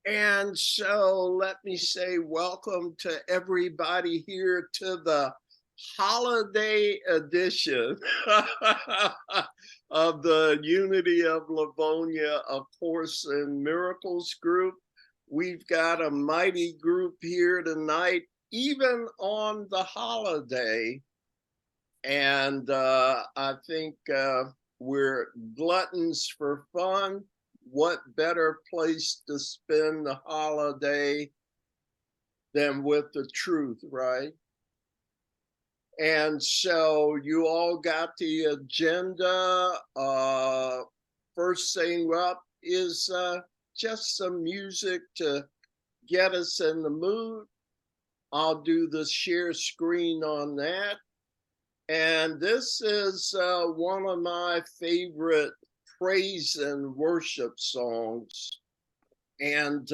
And so let me say welcome to everybody here to the holiday edition of the Unity of Livonia, A Course in Miracles group. We've got a mighty group here tonight, even on the holiday. And I think we're gluttons for fun. What better place to spend the holiday than with the truth, right? And so you all got the agenda. First thing up is just some music to get us in the mood. I'll do the share screen on that. And this is one of my favorite praise and worship songs. And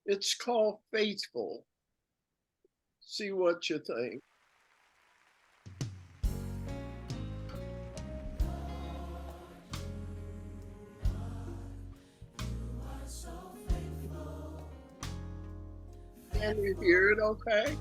it's called Faithful. See what you think. Can you hear it okay?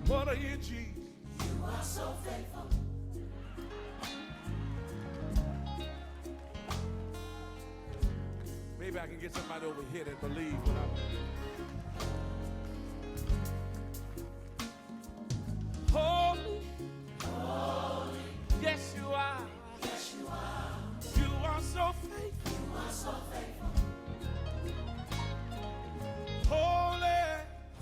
What are you, Jesus? You are so faithful. Maybe I can get somebody over here that believes what I'm. Holy, Holy, yes you are. yes you are. You are so faithful. You are so faithful. Holy,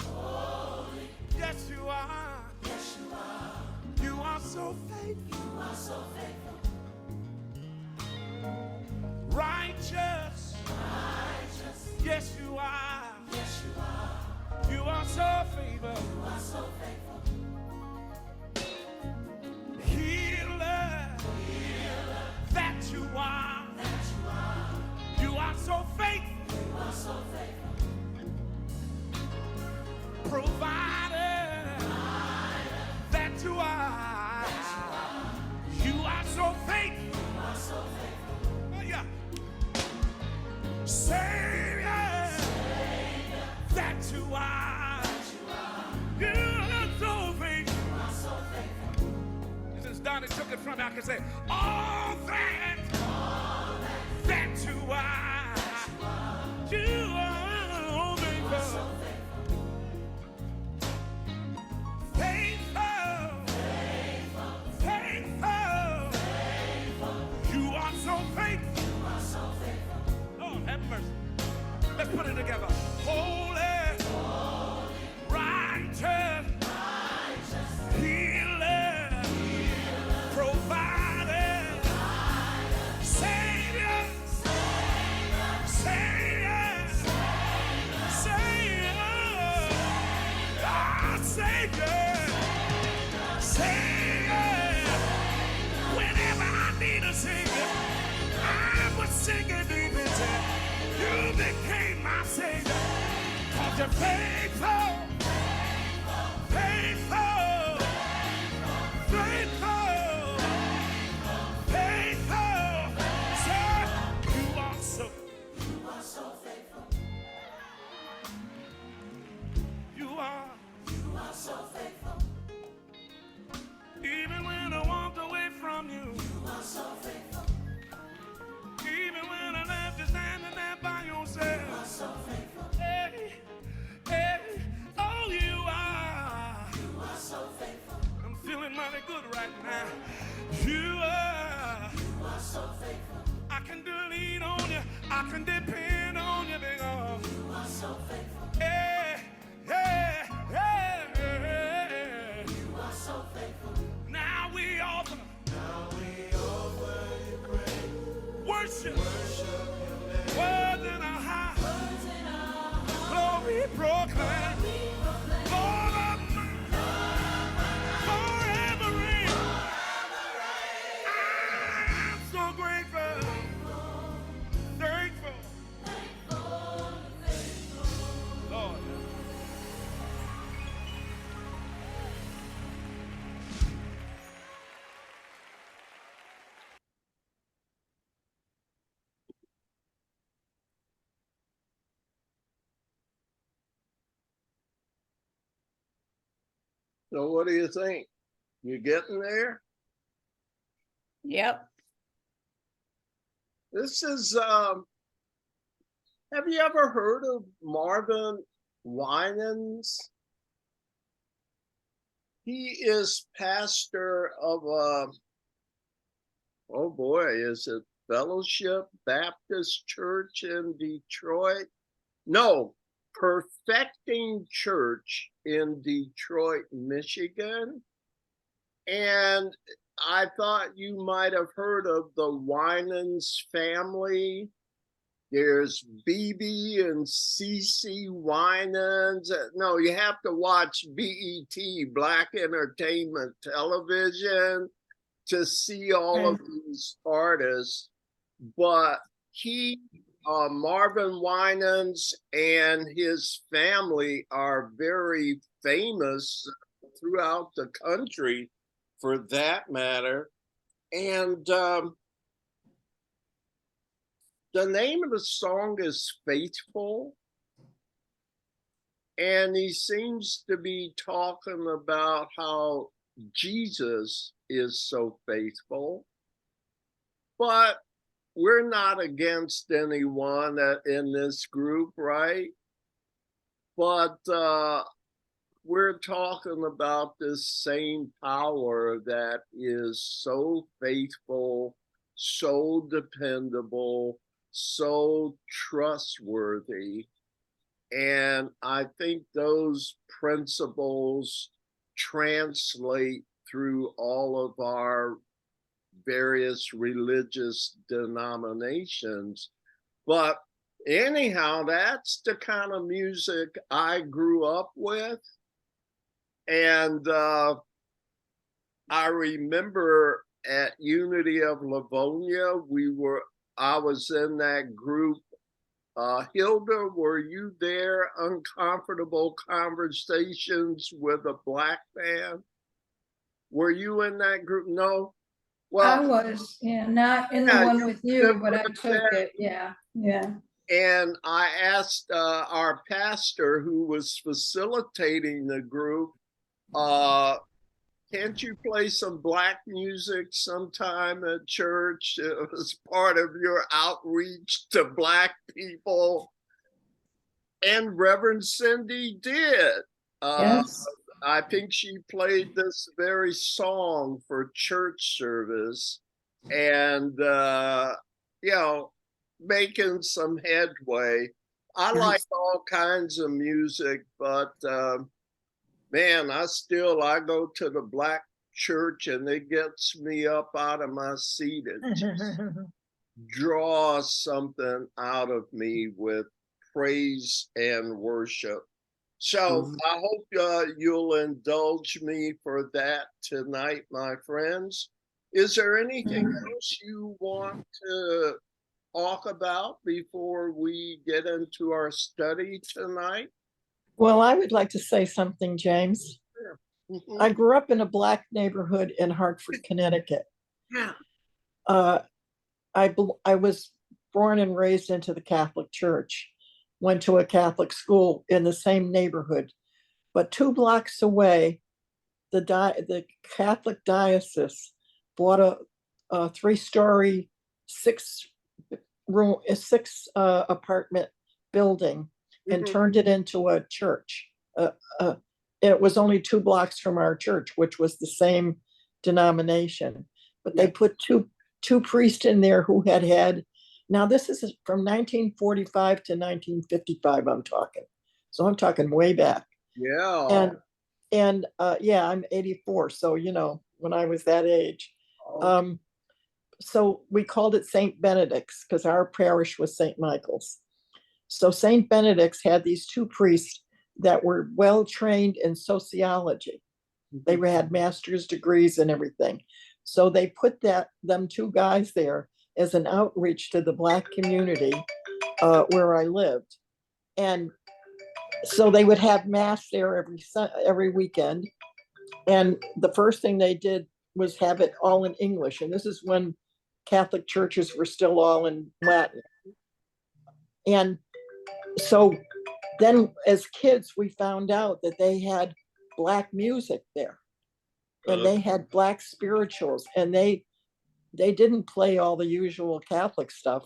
Holy, yes you are. yes you are. You are so faithful. You are so faithful. Righteous, Righteous, yes you are. yes you are. You are so faithful. You are so faithful. Healer, Healer, that you are. that you are. You are so faithful. You are so faithful. Provider, that you are. You are so faithful. You are so faithful. Oh, yeah. Savior, that you are. You are so faithful. You are so faithful. Since Donnie took it from me, I can say, all that you are. You are faithful. You are so faithful. You are so faithful. Lord, have mercy. Let's put it together. Holy, righteous, healer, provider, Savior, Savior, Savior, Savior. Whenever I need a Savior, I was singing deep into you became my Savior. you're faithful, faithful, faithful, faithful. Sir, you are so faithful. You are. You are so faithful. Even when I walked away from you. You are so faithful. Even when I left you standing there by yourself. You are so faithful. Hey, hey, oh, you are. You are so faithful. I'm feeling mighty good right now. You are. You are so faithful. I can lean on you. I can depend on you, big old. You are so faithful. Hey, hey, hey, hey. You are so faithful. Now we offer. Worship. Words in our heart. Glory proclaim. Lord of mine. Forever reign. I'm so grateful. Thankful. Lord. So what do you think? You getting there? Yep. This is, have you ever heard of Marvin Winans? He is pastor of oh boy, is it Fellowship Baptist Church in Detroit? No, Perfecting Church in Detroit, Michigan. And I thought you might have heard of the Winans family. There's BB and CC Winans. No, you have to watch BET, Black Entertainment Television, to see all of these artists. But Marvin Winans and his family are very famous throughout the country, for that matter. And the name of the song is Faithful. And he seems to be talking about how Jesus is so faithful. But we're not against anyone in this group, right? But we're talking about this same power that is so faithful, so dependable, so trustworthy. And I think those principles translate through all of our various religious denominations. But anyhow, that's the kind of music I grew up with. And I remember at Unity of Livonia, I was in that group. Hilda, were you there? Uncomfortable Conversations with a Black Man. Were you in that group? No. I was, yeah, not in the Yeah, one you with you, could but I have took said- it. Yeah, yeah. And I asked our pastor who was facilitating the group, can't you play some Black music sometime at church? It was part of your outreach to Black people. And Reverend Cindy did. Yes. I think she played this very song for church service, and making some headway. I like all kinds of music, but man, I go to the Black church and it gets me up out of my seat. It just draws something out of me with praise and worship. So I hope you'll indulge me for that tonight, my friends. Is there anything else you want to talk about before we get into our study tonight? Well, I would like to say something, James. Mhm. I grew up in a Black neighborhood in Hartford, Connecticut. Yeah. Uh, I was born and raised into the Catholic Church, went to a Catholic school in the same neighborhood, but 2 blocks away, the Catholic diocese bought a 3-story, 6 room, a 6 apartment building and Mhm. turned it into a church. It was only 2 blocks from our church, which was the same denomination, but they Yeah. put two priests in there who had. Now this is from 1945 to 1955. I'm talking, so I'm talking way back. Yeah. And yeah, I'm 84, so when I was that age. Okay. So we called it St. Benedict's because our parish was St. Michael's. So St. Benedict's had these 2 priests that were well trained in sociology. They had master's degrees and everything. So they put them 2 guys there as an outreach to the Black community where I lived. And so they would have mass there every weekend. And the first thing they did was have it all in English. And this is when Catholic churches were still all in Latin. And so then as kids, we found out that they had Black music there and they had Black spirituals, and they didn't play all the usual Catholic stuff.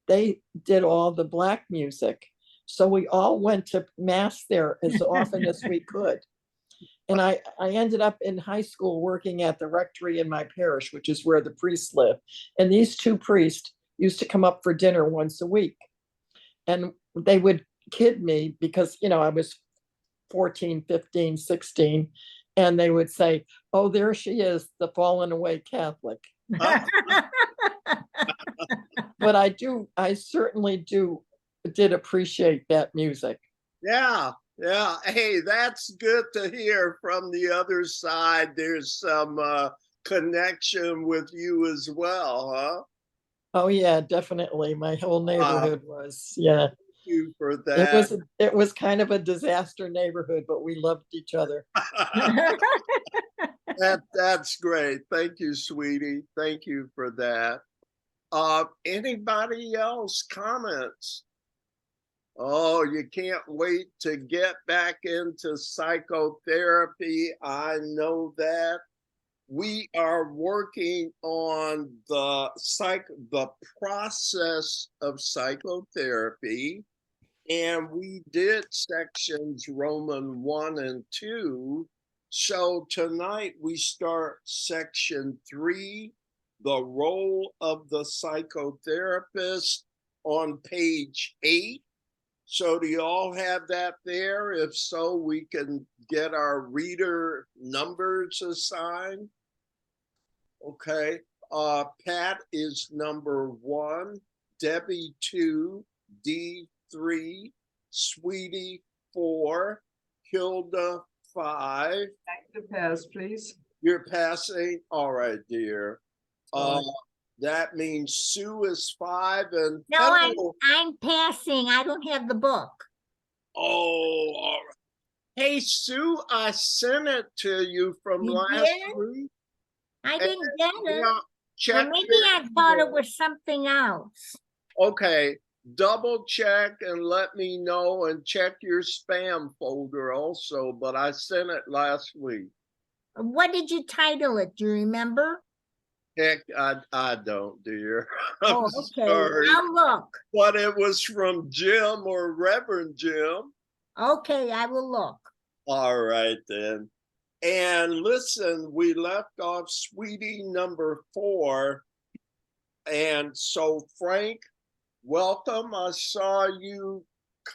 They did all the Black music. So we all went to mass there as often as we could. And I ended up in high school working at the rectory in my parish, which is where the priests live. And these 2 priests used to come up for dinner once a week. And they would kid me because, I was 14, 15, 16. And they would say, "Oh, there she is, the fallen away Catholic." But I certainly did appreciate that music. Yeah. Yeah. Hey, that's good to hear from the other side. There's some connection with you as well, huh? Oh yeah, definitely. My whole neighborhood was, yeah. Thank you for It that. was it was kind of a disaster neighborhood, but we loved each other. That's great. Thank you, sweetie. Thank you for that. Anybody else comments? Oh, you can't wait to get back into psychotherapy. I know that. We are working on the process of psychotherapy, and we did sections Roman 1 and 2. So tonight we start section 3, the role of the psychotherapist, on page 8. So do you all have that there? If so, we can get our reader numbers assigned. Okay. Pat is number 1, Debbie 2, D 3, Sweetie 4, Hilda 5. To pass, please. You're passing? All right, dear. Sorry. That means Sue is 5 and No, hello. I'm passing. I don't have the book. Oh, all right. Hey, Sue, I sent it to you from You last did? week. I And, didn't get it. yeah, Or check maybe your I thought it email. was something else. Okay, double check and let me know, and check your spam folder also, but I sent it last week. What did you title it? Do you remember? Heck, I don't, dear. I'm Oh, okay. sorry. I'll look. But it was from Jim or Reverend Jim. Okay, I will look. All right, then. And listen, we left off Sweetie number 4. And so, Frank, welcome. I saw you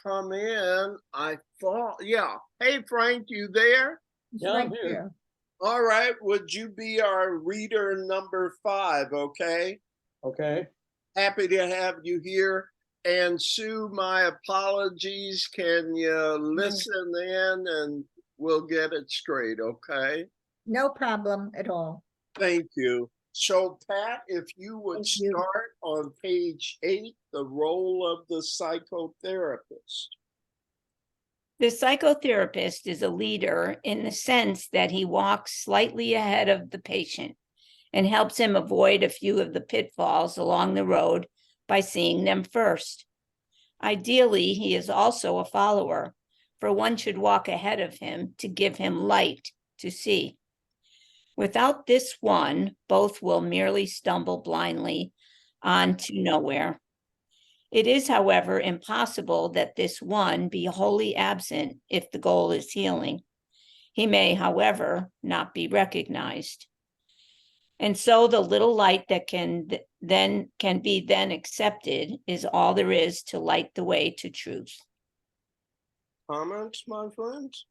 come in. I thought, yeah. Hey, Frank, you there? It's Yeah, right I'm here. there. All right. Would you be our reader number 5? Okay. Okay. Happy to have you here. And Sue, my apologies. Can you listen in and we'll get it straight? Okay. No problem at all. Thank you. So, Pat, if you would Thank you. start on page 8, the role of the psychotherapist. The psychotherapist is a leader in the sense that he walks slightly ahead of the patient and helps him avoid a few of the pitfalls along the road by seeing them first. Ideally, he is also a follower, for one should walk ahead of him to give him light to see. Without this one, both will merely stumble blindly on to nowhere. It is, however, impossible that this one be wholly absent if the goal is healing. He may, however, not be recognized. And so the little light that can be accepted is all there is to light the way to truth. Comments, my friends?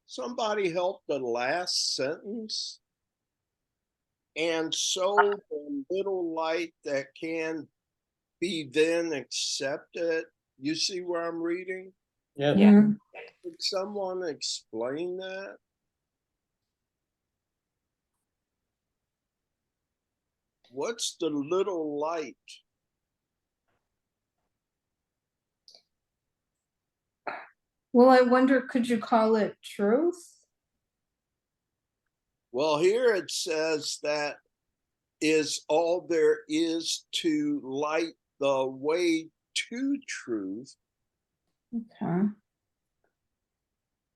Somebody help the last sentence. And so the little light that can be then accepted. You see where I'm reading? Yeah. Mhm. Could someone explain that? What's the little light? Well, I wonder, could you call it truth? Well, here it says that is all there is to light the way to truth. Okay.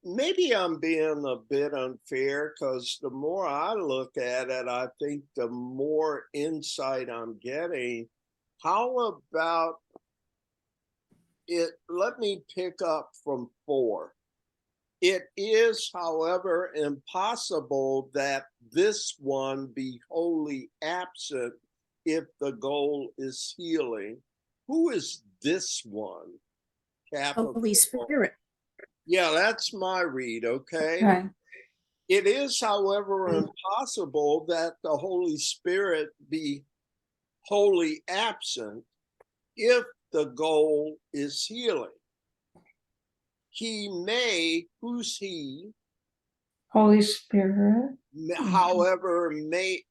Maybe I'm being a bit unfair because the more I look at it, I think the more insight I'm getting. How about it? Let me pick up from 4. It is, however, impossible that this one be wholly absent if the goal is healing. Who is this one? Capital. Holy Spirit. Yeah, that's my read, okay? Right. It is, however, impossible that the Holy Spirit be wholly absent if the goal is healing. He may, who's he? Holy Spirit. However, the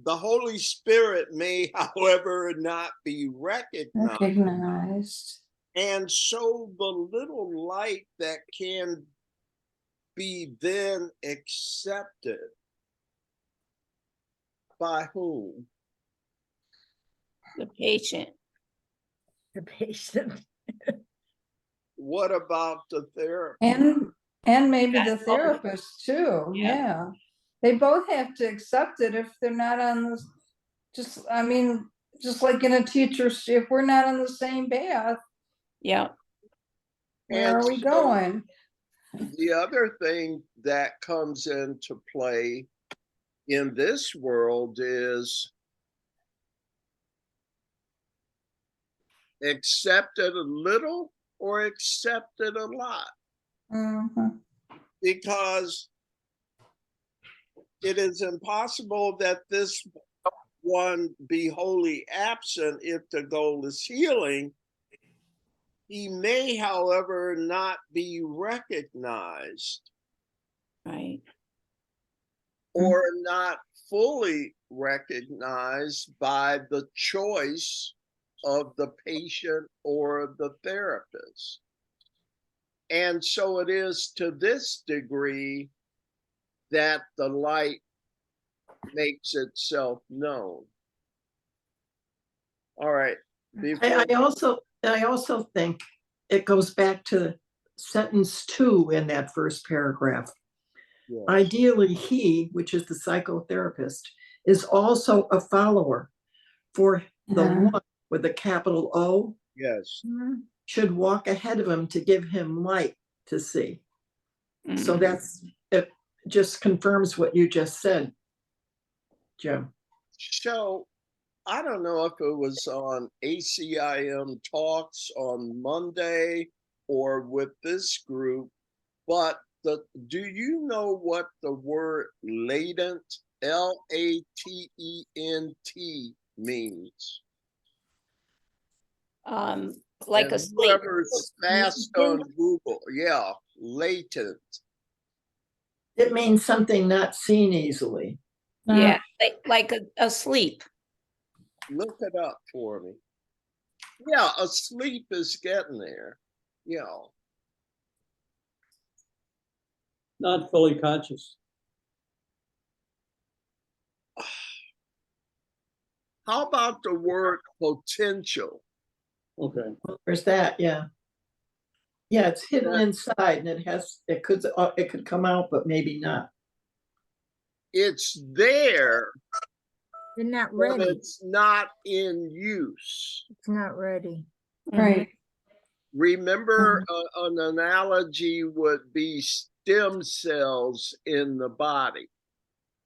Holy Spirit may, however, not be recognized. Recognized. And so the little light that can be then accepted by whom? The patient. The patient. What about the therapist? And maybe the That's both. therapist too, Yeah. yeah. They both have to accept it if they're not on this, just like in a teacher's, if we're not on the same path, Yeah. where And are we so going? the other thing that comes into play in this world is accepted a little or accepted a lot, Mhm. because it is impossible that this one be wholly absent if the goal is healing. He may, however, not be recognized Right. or not fully recognized by the choice of the patient or the therapist. And so it is to this degree that the light makes itself known. All right. I also think it goes back to sentence 2 in that first paragraph. Yes. Ideally, he, which is the psychotherapist, is also a follower, for the Yeah. one with a capital O Yes. should walk ahead of him to give him light to see. So it just confirms what you just said, Jim. So I don't know if it was on ACIM talks on Monday or with this group, but do you know what the word latent, Latent, means? Like And a sleep. whoever's fast on Google, yeah, latent. It means something not seen easily. Yeah, like a sleep. Look it up for me. Yeah, asleep is getting there. You know, Not fully conscious. how about the word potential? Okay. There's that, yeah. Yeah, it's hidden Yeah. inside and it could come out, but maybe not. It's there, They're not but ready. it's not in use. It's not ready. Right. Remember, an analogy would be stem cells in the body.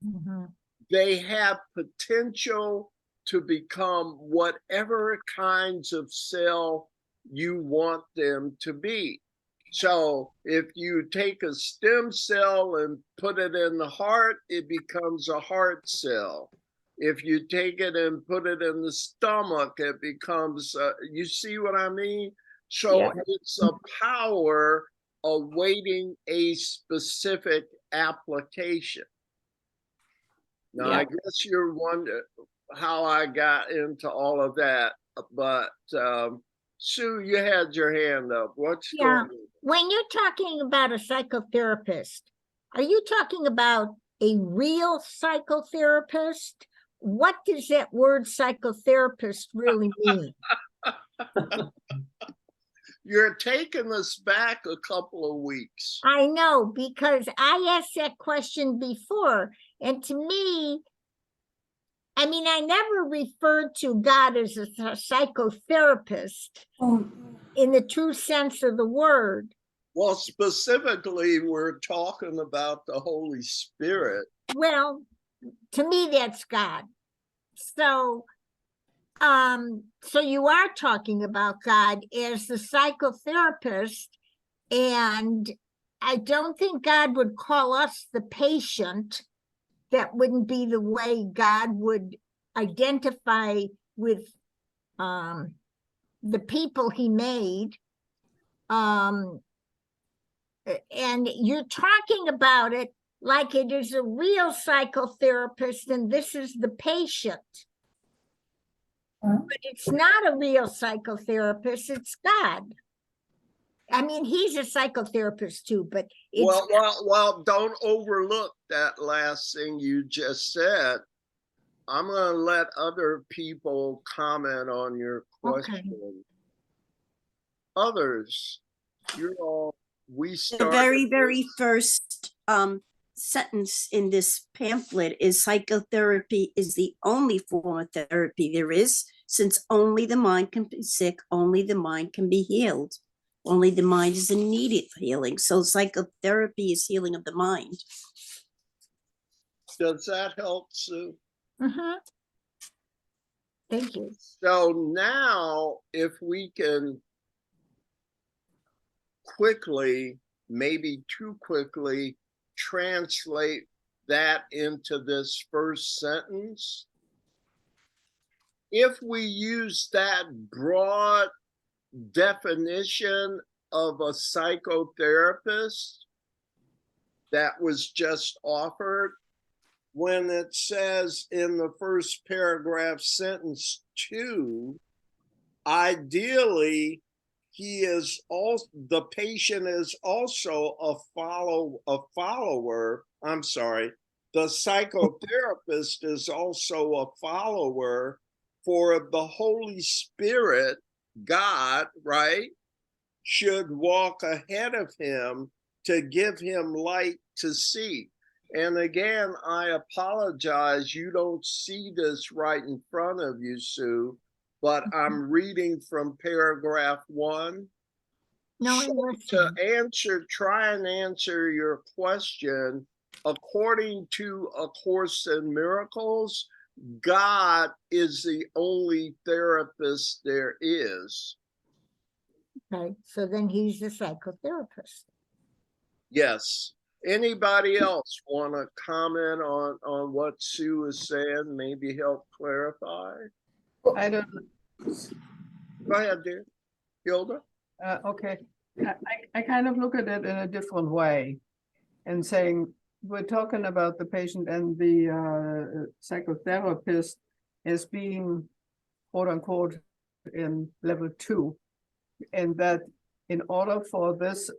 Mhm. They have potential to become whatever kinds of cell you want them to be. So if you take a stem cell and put it in the heart, it becomes a heart cell. If you take it and put it in the stomach, it becomes, you see what I mean? So Yeah. it's a power awaiting a specific application. Now, Yeah. I guess you're wondering how I got into all of that, but Sue, you had your hand up. What's Yeah. going on? When you're talking about a psychotherapist, are you talking about a real psychotherapist? What does that word psychotherapist really mean? You're taking us back a couple of weeks. I know, because I asked that question before, and to me, I mean, I never referred to God as a psychotherapist Oh, in the true sense of the word. Well, specifically, we're talking about the Holy Spirit. Well, to me, that's God. So, so you are talking about God as the psychotherapist, and I don't think God would call us the patient. That wouldn't be the way God would identify with the people he made. And you're talking about it like it is a real psychotherapist and this is the patient. Huh? But it's not a real psychotherapist, it's God. I mean, he's a psychotherapist too, but it's Well, don't overlook that last thing you just said. I'm going to let other people comment on your question. Okay. Others, you're all, we The started. very first sentence in this pamphlet is psychotherapy is the only form of therapy there is, since only the mind can be sick, only the mind can be healed. Only the mind is in need of healing. So psychotherapy is healing of the mind. Does that help, Sue? Mhm. Thank you. So now, if we can quickly, maybe too quickly, translate that into this first sentence. If we use that broad definition of a psychotherapist that was just offered, when it says in the first paragraph, sentence 2, ideally, he is also, the patient is also a follower. I'm sorry, the psychotherapist is also a follower for the Holy Spirit, God, right? Should walk ahead of him to give him light to see. And again, I apologize, you don't see this right in front of you, Sue, but I'm reading from paragraph 1. No, I So understand. to try and answer your question, according to A Course in Miracles, God is the only therapist there is. Okay, so then he's a psychotherapist. Yes. Anybody else want to comment on what Sue is saying? Maybe help clarify? I don't, Go ahead, dear. Hilda? okay. I kind of look at it in a different way and saying, we're talking about the patient and the psychotherapist as being, quote unquote, in level 2. And that in order for this,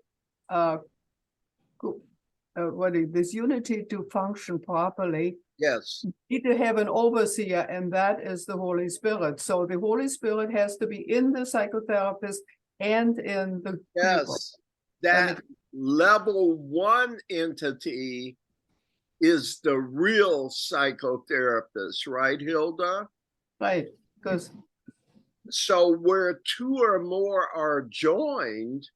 this unity to function properly, Yes, need to have an overseer, and that is the Holy Spirit. So the Holy Spirit has to be in the psychotherapist and in the people. yes. That level 1 entity is the real psychotherapist, right, Hilda? Right, because So where 2 or more are joined,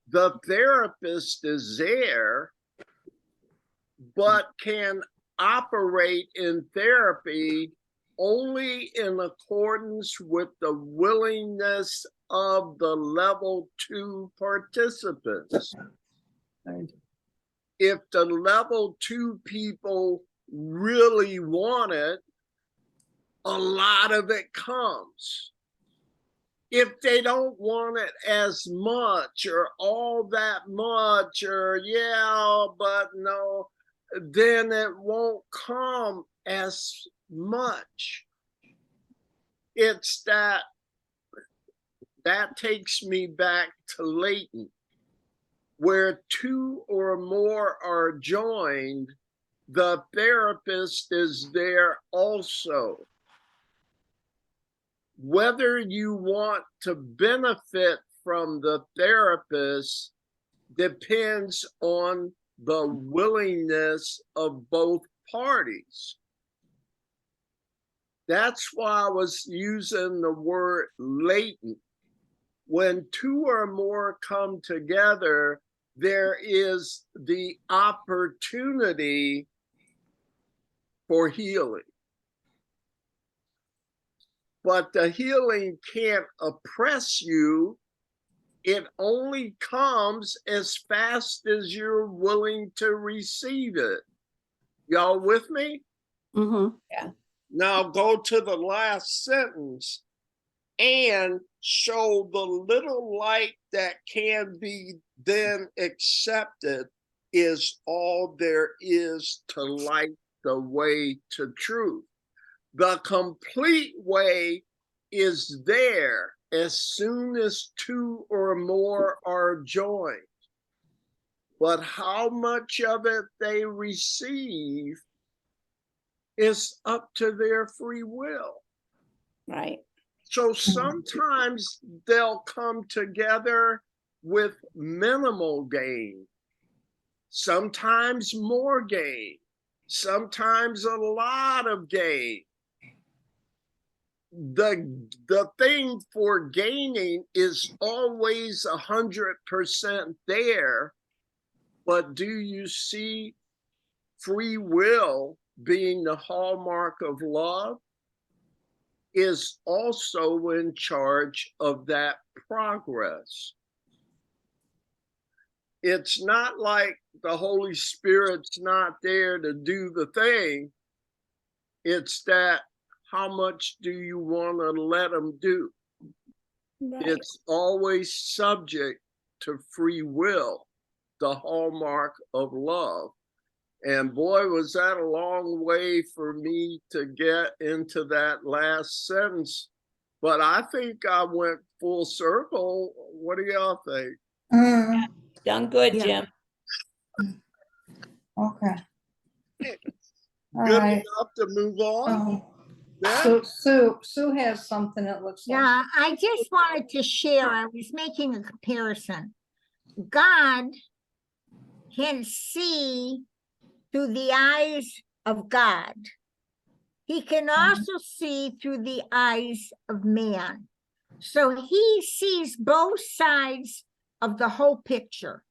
the therapist is there, but can operate in therapy only in accordance with the willingness of the level 2 participants. right, If the level 2 people really want it, a lot of it comes. If they don't want it as much or all that much, or yeah, but no, then it won't come as much. It's that takes me back to latent, where 2 or more are joined, the therapist is there also. Whether you want to benefit from the therapist depends on the willingness of both parties. That's why I was using the word latent. When 2 or more come together, there is the opportunity for healing. But the healing can't oppress you. It only comes as fast as you're willing to receive it. Y'all with me? Mm-hmm. Now go to the last sentence. And show the little light that can be then accepted is all there is to light the way to truth. The complete way is there as soon as 2 or more are joined. But how much of it they receive is up to their free will. Right. So sometimes they'll come together with minimal gain, sometimes more gain, sometimes a lot of gain. The thing for gaining is always 100% there, but do you see free will being the hallmark of love? Is also in charge of that progress. It's not like the Holy Spirit's not there to do the thing. It's that how much do you want to let them do? Right. It's always subject to free will, the hallmark of love. And boy, was that a long way for me to get into that last sentence. But I think I went full circle. What do y'all think? Done good, Yeah. Jim. Okay. All Good right. enough to move on? Oh, Sue has something that looks like. Yeah, I just wanted to share, I was making a comparison. God can see through the eyes of God. He can also see through the eyes of man. So he sees both sides of the whole picture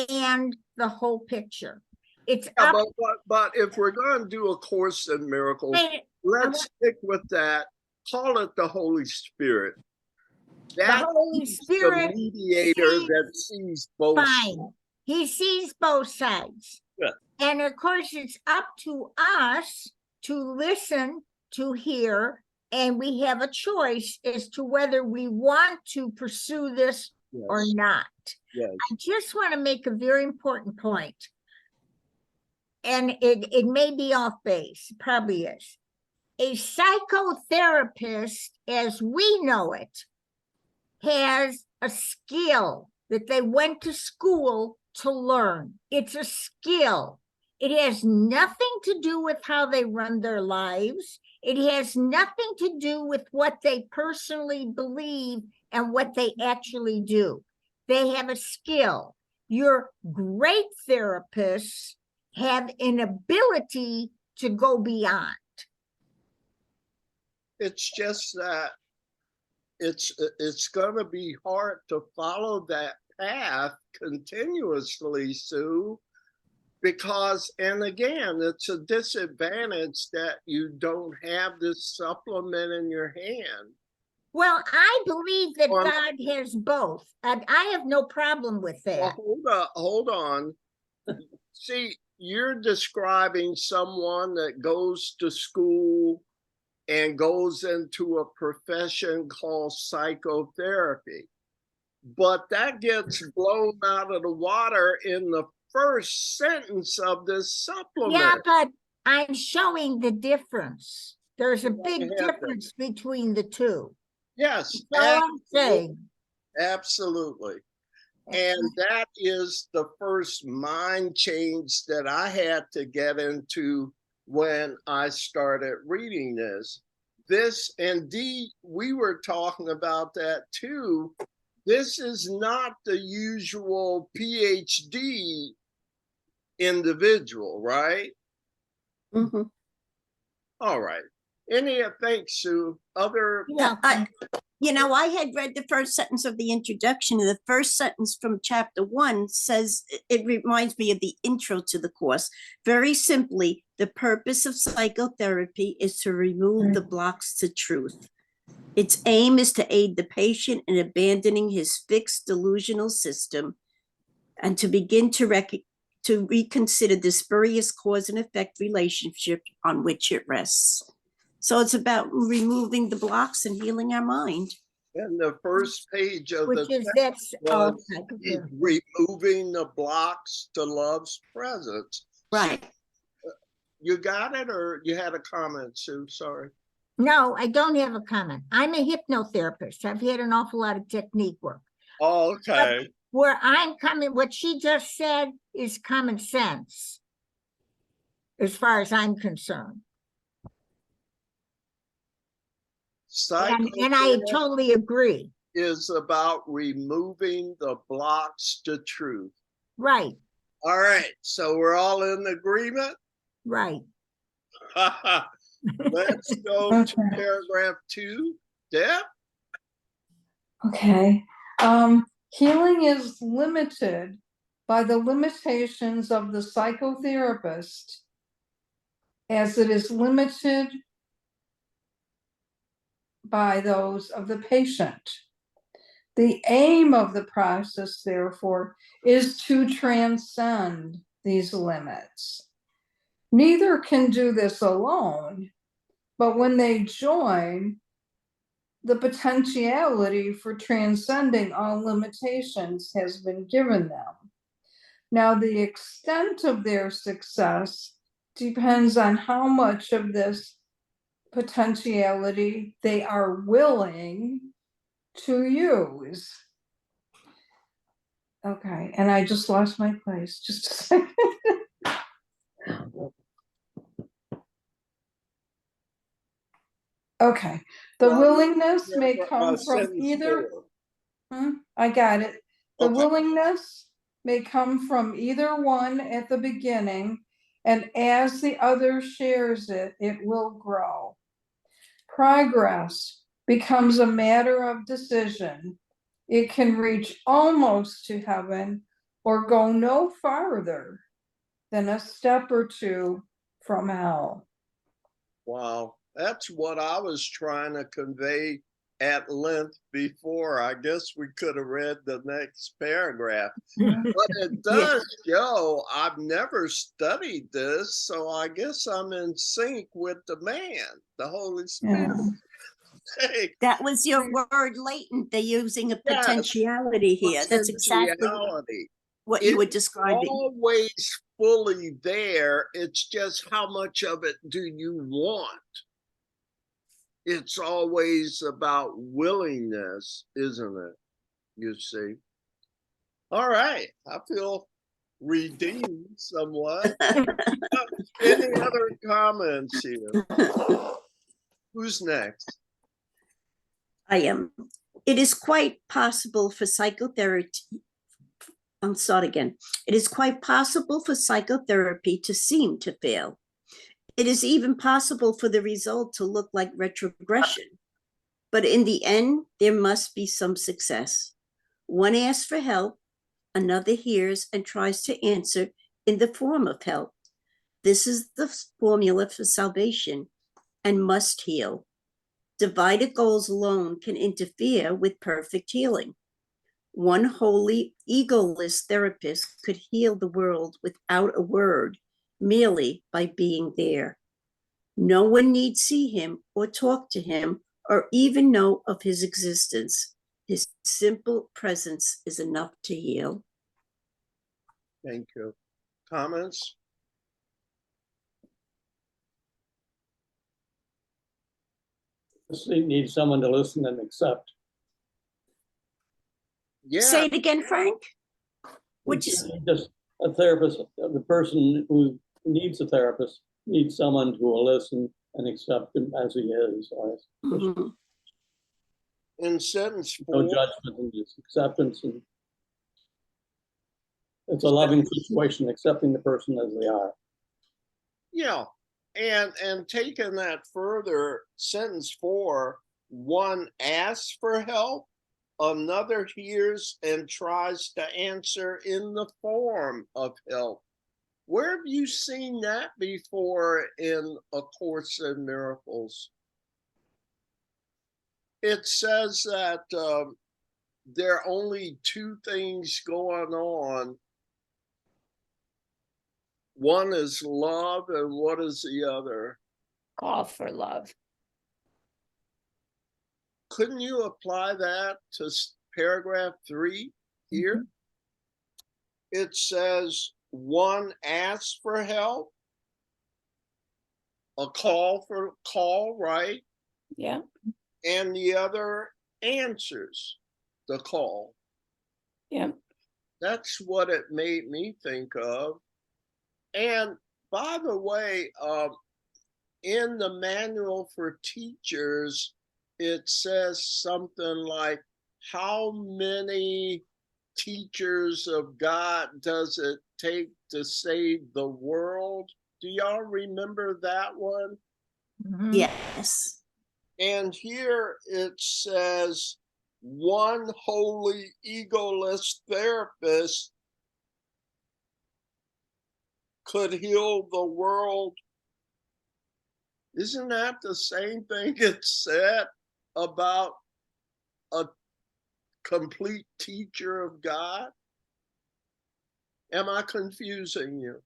and the whole picture. It's Yeah, up. but if we're going to do a course in miracles, Wait, let's stick with that. Call it the Holy Spirit. That's Holy the Spirit mediator sees that sees both sides. fine. He sees both sides. Yeah. And of course, it's up to us to listen, to hear, and we have a choice as to whether we want to pursue this or Yes, not. yes. I just want to make a very important point. And it may be off base, probably is. a psychotherapist, as we know it, has a skill that they went to school to learn. It's a skill. It has nothing to do with how they run their lives. It has nothing to do with what they personally believe and what they actually do. They have a skill. Your great therapists have an ability to go beyond. It's just that it's going to be hard to follow that path continuously, Sue, because, and again, it's a disadvantage that you don't have this supplement in your hand. Well, I believe that Well, God has both, and I have no problem with Well, that. hold on. See, you're describing someone that goes to school and goes into a profession called psychotherapy. But that gets blown out of the water in the first sentence of this supplement. Yeah, but I'm showing the difference. There's a Yeah, big I have difference between the two. Yes, That's all I'm saying. absolutely. And that is the first mind change that I had to get into when I started reading this. This, indeed, we were talking about that too. This is not the usual PhD individual, right? Mhm. All right. Thanks, Sue. Other, Yeah. I had read the first sentence of the introduction, and the first sentence from chapter 1 says, it reminds me of the intro to the course. Very simply, the purpose of psychotherapy is to remove the blocks to truth. Its aim is to aid the patient in abandoning his fixed delusional system and to begin to reconsider the spurious cause and effect relationship on which it rests. So it's about removing the blocks and healing our mind. and the first page of Which the is text that's all was psychotherapy. removing the blocks to love's presence. Right. You got it, or you had a comment, Sue? Sorry. No, I don't have a comment. I'm a hypnotherapist. I've had an awful lot of technique work. Oh, okay. Where I'm coming, what she just said is common sense, as far as I'm concerned. And I totally agree. Is about removing the blocks to truth. Right, All right, so we're all in agreement. right. Let's go to Okay. paragraph 2. Deb? Okay. Healing is limited by the limitations of the psychotherapist, as it is limited by those of the patient. The aim of the process, therefore, is to transcend these limits. Neither can do this alone, but when they join, the potentiality for transcending all limitations has been given them. Now, the extent of their success depends on how much of this potentiality they are willing to use. Okay, and I just lost my place. Just a second. Okay, the Well, willingness may yeah, come from sentence either. 4. I got it. The Okay. willingness may come from either one at the beginning, and as the other shares it, it will grow. Progress becomes a matter of decision. It can reach almost to heaven or go no farther than a step or two from hell. Wow, that's what I was trying to convey at length before. I guess we could have read the next paragraph. But it does show I've never studied this, so I guess I'm in sync with the man, the Holy Spirit. Yeah. Hey, That was your word latent. They're using a Yes, potentiality here. That's exactly potentiality. what you were It's describing. always fully there. It's just how much of it do you want? it's always about willingness, isn't it? You see. All right. I feel redeemed somewhat. Any other comments here? Who's next? I am. It is quite possible for psychotherapy. I'll start again. It is quite possible for psychotherapy to seem to fail. It is even possible for the result to look like retrogression. But in the end, there must be some success. One asks for help, another hears and tries to answer in the form of help. This is the formula for salvation and must heal. Divided goals alone can interfere with perfect healing. One wholly egoless therapist could heal the world without a word, merely by being there. No one need see him or talk to him or even know of his existence. His simple presence is enough to heal. Thank you. Comments? Just need someone to listen and accept. Yeah. Say it again, Frank. Which is Just a therapist, the person who needs a therapist needs someone who will listen and accept him as he is. Mhm. In sentence No 4, judgment and just acceptance, and it's a loving situation, accepting the person as they are. yeah. And taking that further, sentence 4, one asks for help, another hears and tries to answer in the form of help. Where have you seen that before in A Course in Miracles? It says that there are only two things going on. One is love, and what is the other? Call for love. Couldn't you apply that to paragraph 3 here? It says one asks for help, a call, right? Yeah. And the other answers the call. Yeah. That's what it made me think of. And by the way, in the manual for teachers, it says something like, how many teachers of God does it take to save the world? Do y'all remember that one? Yes. And here it says, one wholly egoless therapist could heal the world. Isn't that the same thing it said about a complete teacher of God? Am I confusing you?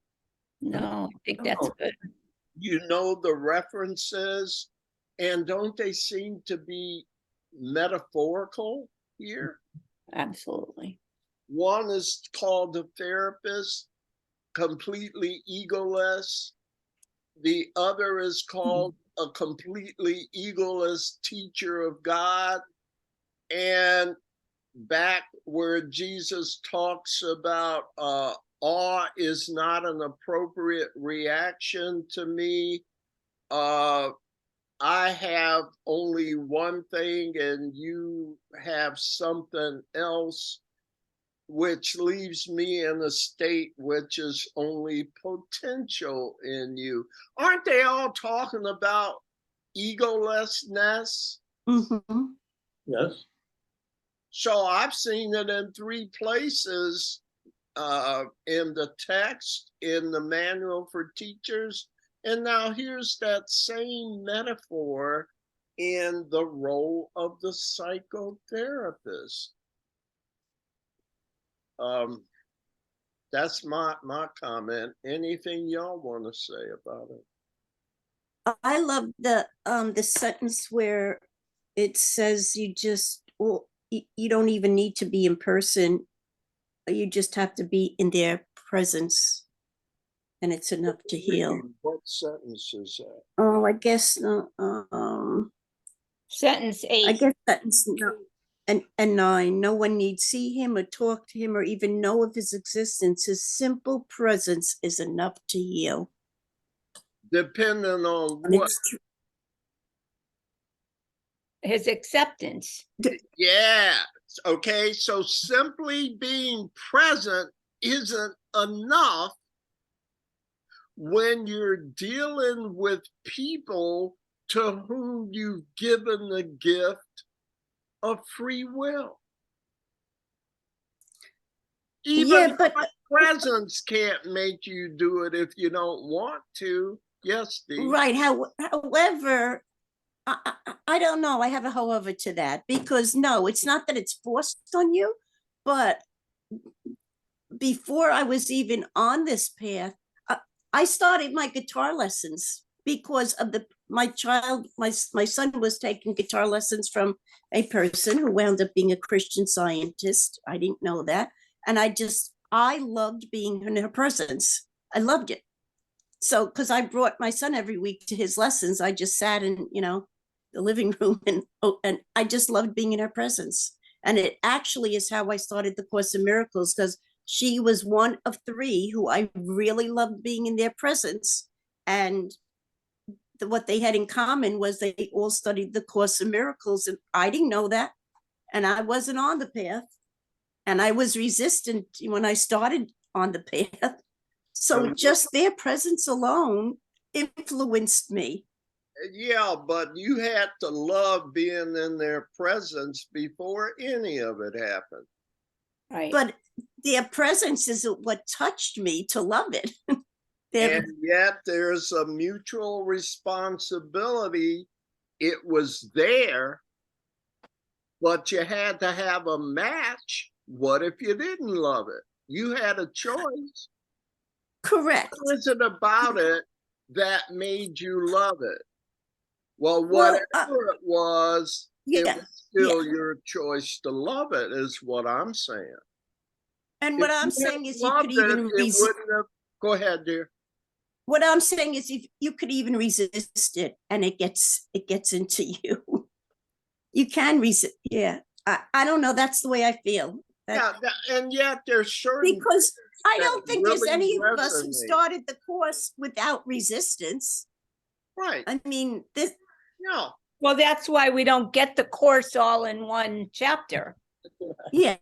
No, I think that's good. You know the references, and don't they seem to be metaphorical here? Absolutely. One is called a therapist, completely egoless. The other is called a completely egoless teacher of God. And back where Jesus talks about awe is not an appropriate reaction to me. I have only one thing and you have something else, which leaves me in a state which is only potential in you. Aren't they all talking about egolessness? Mhm. Yes. So I've seen it in 3 places in the text, in the manual for teachers. And now here's that same metaphor in the role of the psychotherapist. That's my comment. Anything y'all want to say about it? I love the sentence where it says you don't even need to be in person. You just have to be in their presence, and it's enough to heal. What sentence is that? Oh, I guess Sentence I 8. guess sentence and 9, no one need see him or talk to him or even know of his existence. His simple presence is enough to heal. Depending on And what. it's true. His acceptance. Yeah. Okay. So simply being present isn't enough when you're dealing with people to whom you've given the gift of free will. Yeah, Even but my presence can't make you do it if you don't want to. Yes, Steve. right. However, I don't know. I have a however to that, because no, it's not that it's forced on you, but before I was even on this path, I started my guitar lessons because of my son was taking guitar lessons from a person who wound up being a Christian Scientist. I didn't know that. And I loved being in her presence. I loved it. So, because I brought my son every week to his lessons, I just sat in, the living room and I just loved being in her presence. And it actually is how I started the Course in Miracles, because she was one of 3 who I really loved being in their presence. And what they had in common was they all studied the Course in Miracles, and I didn't know that. And I wasn't on the path. And I was resistant when I started on the path. So just their presence alone influenced me. Yeah, but you had to love being in their presence before any of it happened. Right. But their presence isn't what touched me to love it. And yet there's a mutual responsibility. It was there, but you had to have a match. What if you didn't love it? You had a choice. Correct. What is it about it that made you love it? Well, whatever it was still your choice to love it, is what I'm saying. And what I'm saying is you could even resist. Go ahead, dear. What I'm saying is if you could even resist it and it gets into you. You can resist. Yeah. I don't know. That's the way I feel. And yet there's certain, because I don't think really there's any of us who resonate. started the course without resistance. Right. I mean, this. No. Well, that's why we don't get the course all in one chapter. Yeah.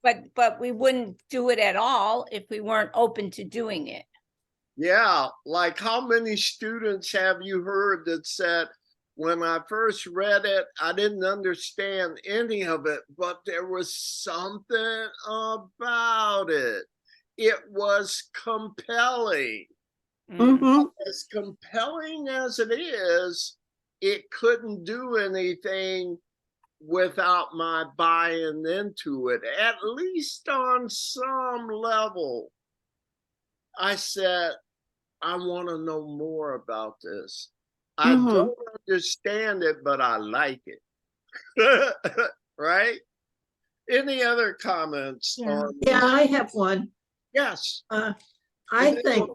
But we wouldn't do it at all if we weren't open to doing it. Yeah. Like, how many students have you heard that said, when I first read it, I didn't understand any of it, but there was something about it. It was compelling. Mm-hmm. As compelling as it is, it couldn't do anything without my buying into it, at least on some level. I said, I want to know more about this. I don't understand it, but I like it. Right? Any other comments? Yeah, I have one. Yes. I think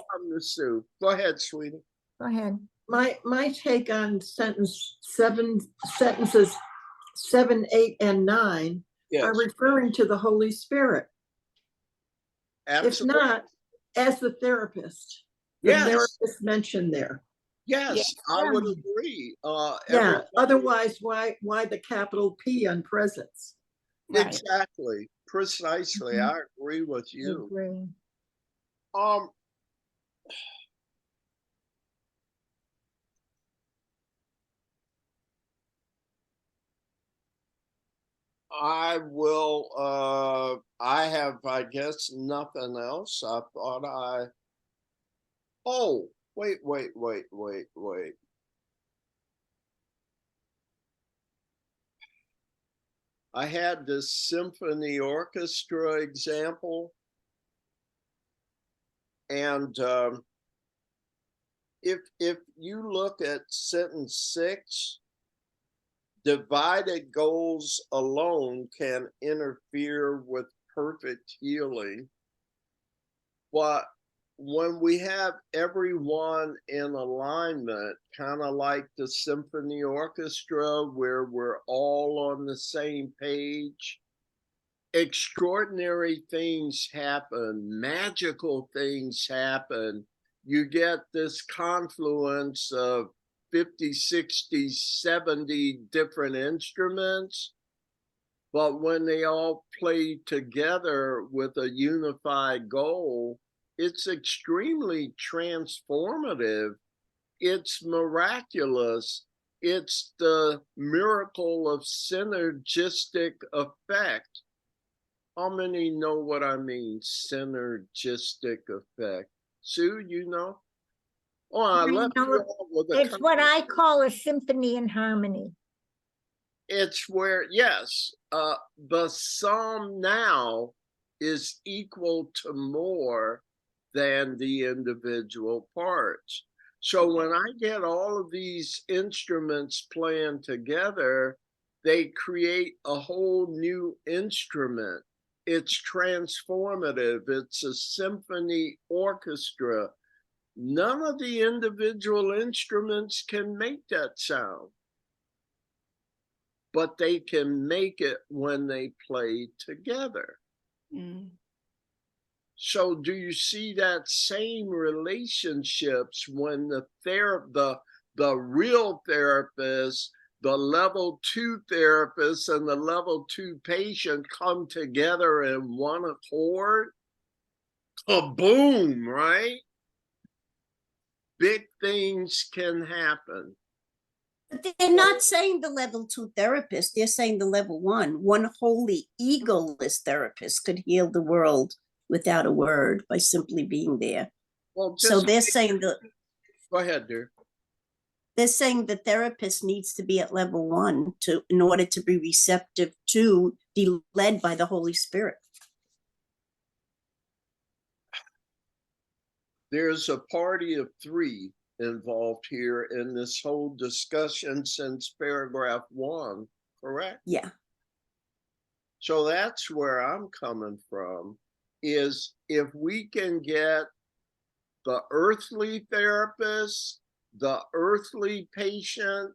Go ahead, sweetie. Go ahead. my take on sentences 7, 8, and 9 are referring to the Holy Spirit. Absolutely. If not, as the therapist. The therapist mentioned there. Yes, I would agree. Otherwise, why the capital P on presence? Exactly. Precisely. I agree with you. I will, I have, I guess, nothing else. I thought oh, wait. I had this symphony orchestra example. And if you look at sentence 6, divided goals alone can interfere with perfect healing. But when we have everyone in alignment, kind of like the symphony orchestra, where we're all on the same page, extraordinary things happen, magical things happen. You get this confluence of 50, 60, 70 different instruments. But when they all play together with a unified goal, it's extremely transformative. It's miraculous. It's the miracle of synergistic effect. How many know what I mean? Synergistic effect. Sue, you know? Oh, I left you all with a It's what I comment. call a symphony in harmony. It's where, yes, the sum now is equal to more than the individual parts. So when I get all of these instruments playing together, they create a whole new instrument. It's transformative. It's a symphony orchestra. None of the individual instruments can make that sound, but they can make it when they play together. Mm. So do you see that same relationships when the real therapist, the level 2 therapist, and the level 2 patient come together in one accord? Kaboom, right? Big things can happen. But they're not saying the level 2 therapist, they're saying the level 1. One holy, egoless therapist could heal the world without a word by simply being there. Well, So they're saying go ahead, dear. they're saying the therapist needs to be at level 1 in order to be receptive to be led by the Holy Spirit. There's a party of 3 involved here in this whole discussion since paragraph 1, correct? Yeah. So that's where I'm coming from, is if we can get the earthly therapist, the earthly patient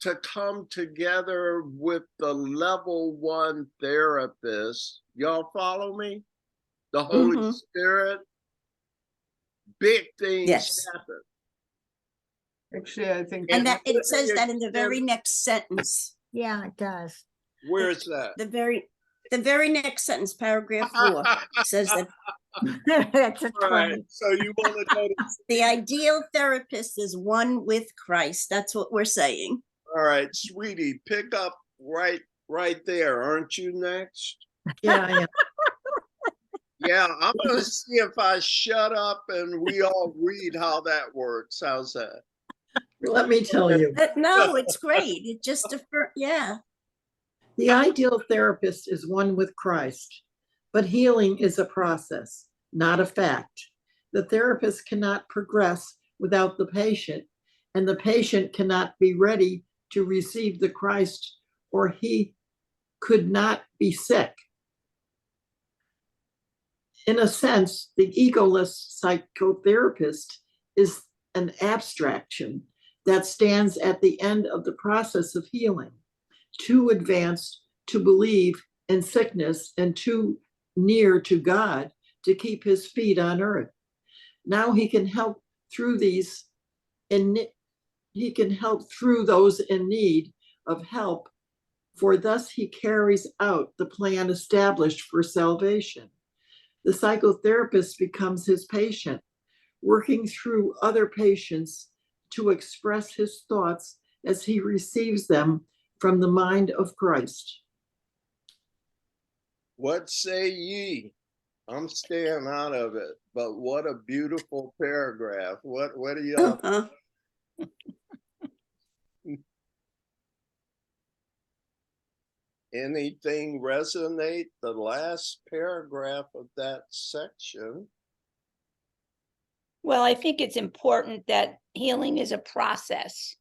to come together with the level 1 therapist, y'all follow me? The Holy Spirit, big things happen. Actually, I think. And that it says that in the very next sentence. Yeah, it does. Where's that? The very next sentence, paragraph 4, says that That's a All right, 20. so you want to go to the ideal therapist is one with Christ. That's what we're saying. all right, sweetie, pick up right there. Aren't you next? Yeah, I am. Yeah, I'm gonna see if I shut up and we all read how that works. How's that? Let me tell you, No, it's great. It just, yeah. the ideal therapist is one with Christ, but healing is a process, not a fact. The therapist cannot progress without the patient, and the patient cannot be ready to receive the Christ, or he could not be sick. In a sense, the egoless psychotherapist is an abstraction that stands at the end of the process of healing, too advanced to believe in sickness and too near to God to keep his feet on earth. Now he can help through those in need of help, for thus he carries out the plan established for salvation. The psychotherapist becomes his patient, working through other patients to express his thoughts as he receives them from the mind of Christ. What say ye? I'm staying out of it, but what a beautiful paragraph. What do y'all? Anything resonate? The last paragraph of that section. Well, I think it's important that healing is a process.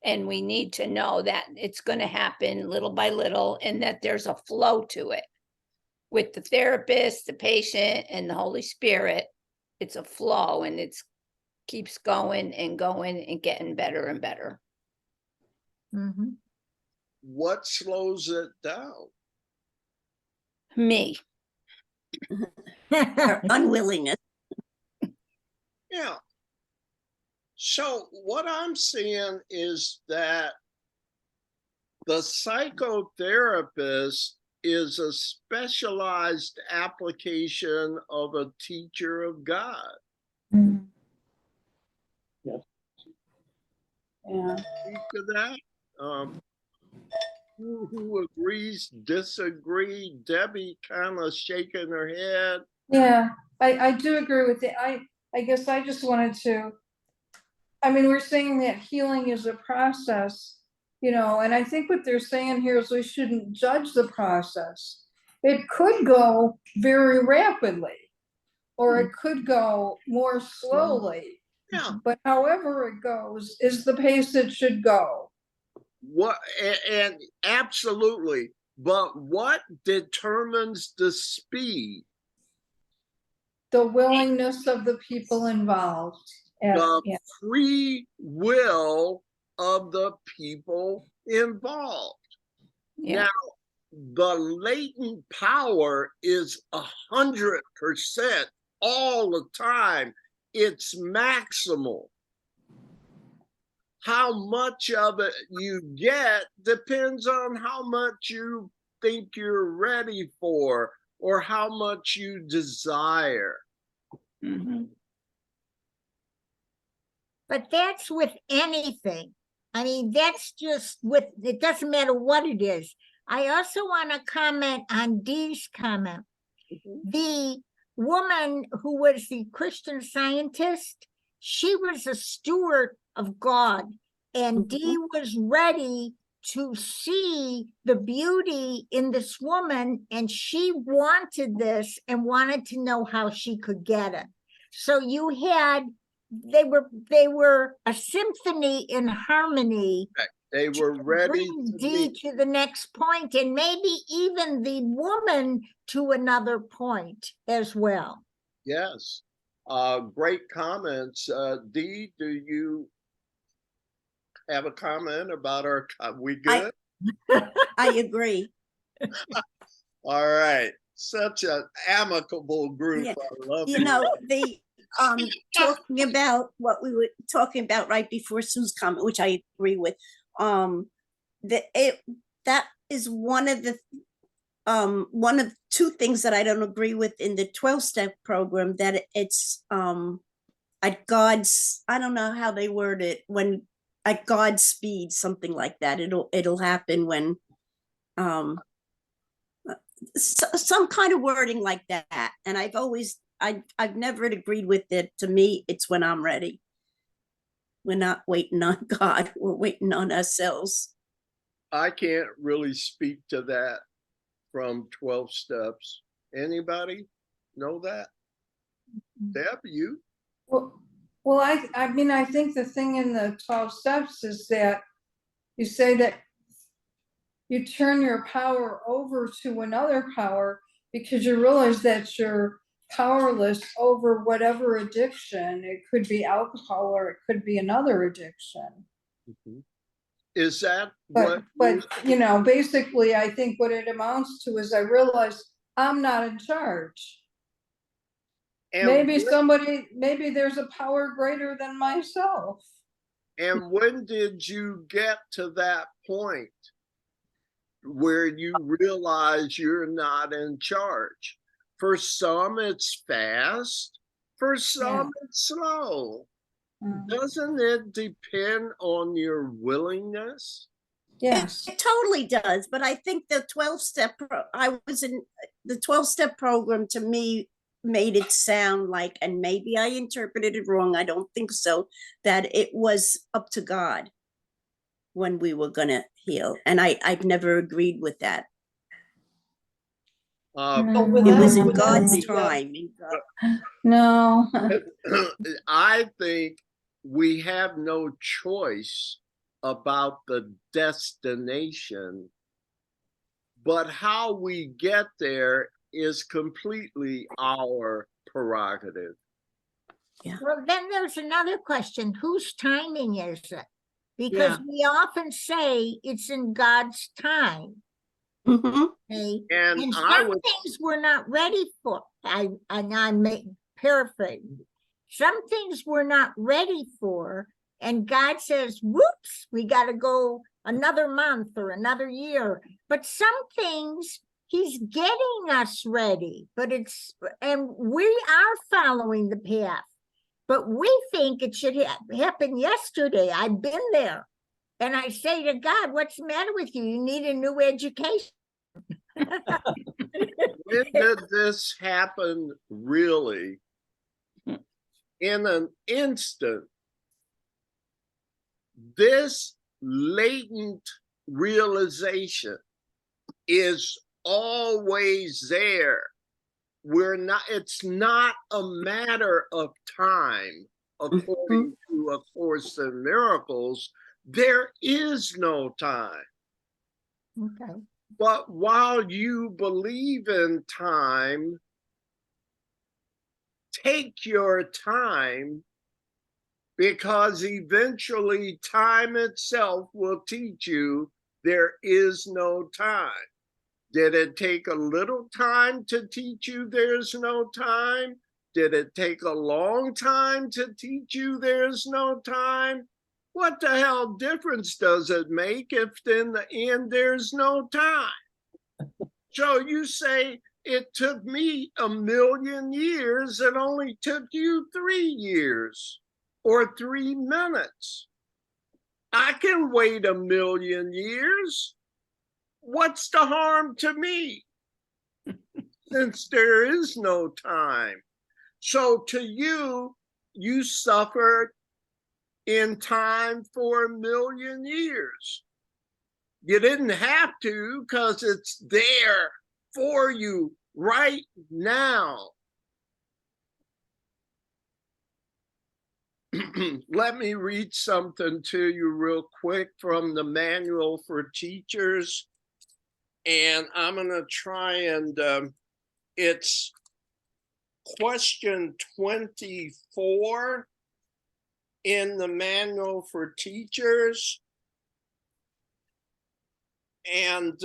And we need to know that it's going to happen little by little and that there's a flow to it with the therapist, the patient, and the Holy Spirit. it's a flow and it's keeps going and getting better and better. Mhm. What slows it down? Me. Our unwillingness. Yeah. So what I'm seeing is that the psychotherapist is a specialized application of a teacher of God. Yes. Yeah. Speak to that. Who agrees, disagree? Debbie kind of shaking her head. Yeah, I do agree with it. I guess I just wanted to, I mean, we're saying that healing is a process, you know, and I think what they're saying here is we shouldn't judge the process. It could go very rapidly, or it could go more slowly, Yeah. but however it goes is the pace it should go. What and absolutely, but what determines the speed? The willingness of the people involved. The Yeah. free will of the people involved. Yeah. Now, the latent power is 100% all the time. It's maximal. How much of it you get depends on how much you think you're ready for or how much you desire. Mhm. But that's with anything. I mean, that's just with, it doesn't matter what it is. I also want to comment on Dee's comment. The woman who was the Christian Scientist, she was a steward of God, and Dee was ready to see the beauty in this woman, and she wanted this and wanted to know how she could get it. So you had, they were a symphony in harmony. They were ready Bring to Dee meet. to the next point, and maybe even the woman to another point as well. Yes. Great comments. Dee, do you have a comment about our, we good? I agree. All right. Such an amicable group. Yeah. I love You you. know, the talking about what we were talking about right before Sue's comment, which I agree with. That is one of two things that I don't agree with in the 12-step program, that it's at God's, I don't know how they word it, when at God's speed, something like that. It'll happen when some kind of wording like that. And I've never agreed with it. To me, it's when I'm ready. We're not waiting on God, we're waiting on ourselves. I can't really speak to that from 12 steps. Anybody know that? Deb, you? Well, I mean, I think the thing in the 12 steps is that you say that you turn your power over to another power because you realize that you're powerless over whatever addiction. It could be alcohol or it could be another addiction. Is that But you know, basically, I think what it amounts to is I realize I'm not in charge. Maybe there's a power greater than myself. And when did you get to that point where you realize you're not in charge? For some, it's fast. For some, it's slow. Doesn't it depend on your willingness? Yes. It totally does. But I think the 12-step, I was in the 12-step program, to me, made it sound like, and maybe I interpreted it wrong, I don't think so, that it was up to God when we were going to heal. And I've never agreed with that. It was in God's time. No. I think we have no choice about the destination, but how we get there is completely our prerogative. Well, then there's another question. Whose timing is it? Because Yeah. we often say it's in God's time. Mhm. Okay? And And I some would, things we're not ready for. I may paraphrase. Some things we're not ready for, and God says, whoops, we got to go another month or another year. But some things He's getting us ready, and we are following the path. But we think it should happen yesterday. I've been there. And I say to God, what's the matter with you? You need a new education. when did this happen really? In an instant, this latent realization is always there. It's not a matter of time, according to A Course in Miracles. There is no time. Okay. But while you believe in time, take your time, because eventually time itself will teach you there is no time. Did it take a little time to teach you there's no time? Did it take a long time to teach you there's no time? What the hell difference does it make if in the end there's no time? So you say it took me 1,000,000 years, it only took you 3 years or 3 minutes. I can wait 1,000,000 years. What's the harm to me? Since there is no time. So to you, you suffered in time for 1,000,000 years. You didn't have to, because it's there for you right now. Let me read something to you real quick from the Manual for Teachers. And I'm going to try and it's question 24 in the Manual for Teachers. And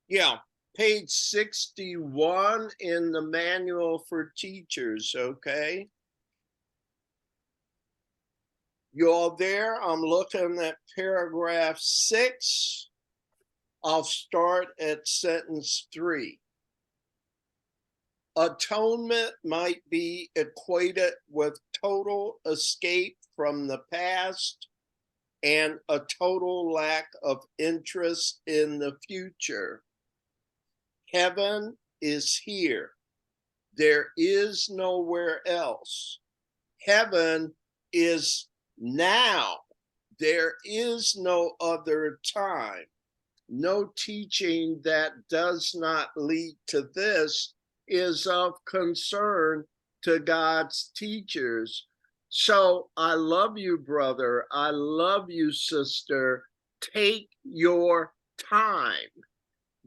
yeah, page 61 in the Manual for Teachers, okay? You all there? I'm looking at paragraph 6. I'll start at sentence 3. Atonement might be equated with total escape from the past and a total lack of interest in the future. Heaven is here. There is nowhere else. Heaven is now. There is no other time. No teaching that does not lead to this is of concern to God's teachers. So I love you, brother. I love you, sister. Take your time,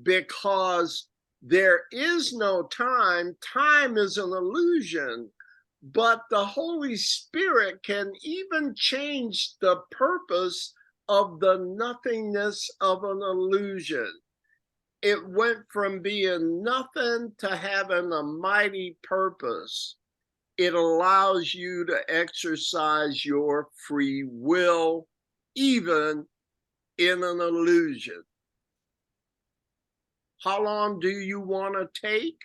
because there is no time. Time is an illusion. But the Holy Spirit can even change the purpose of the nothingness of an illusion. It went from being nothing to having a mighty purpose. It allows you to exercise your free will, even in an illusion. How long do you want to take?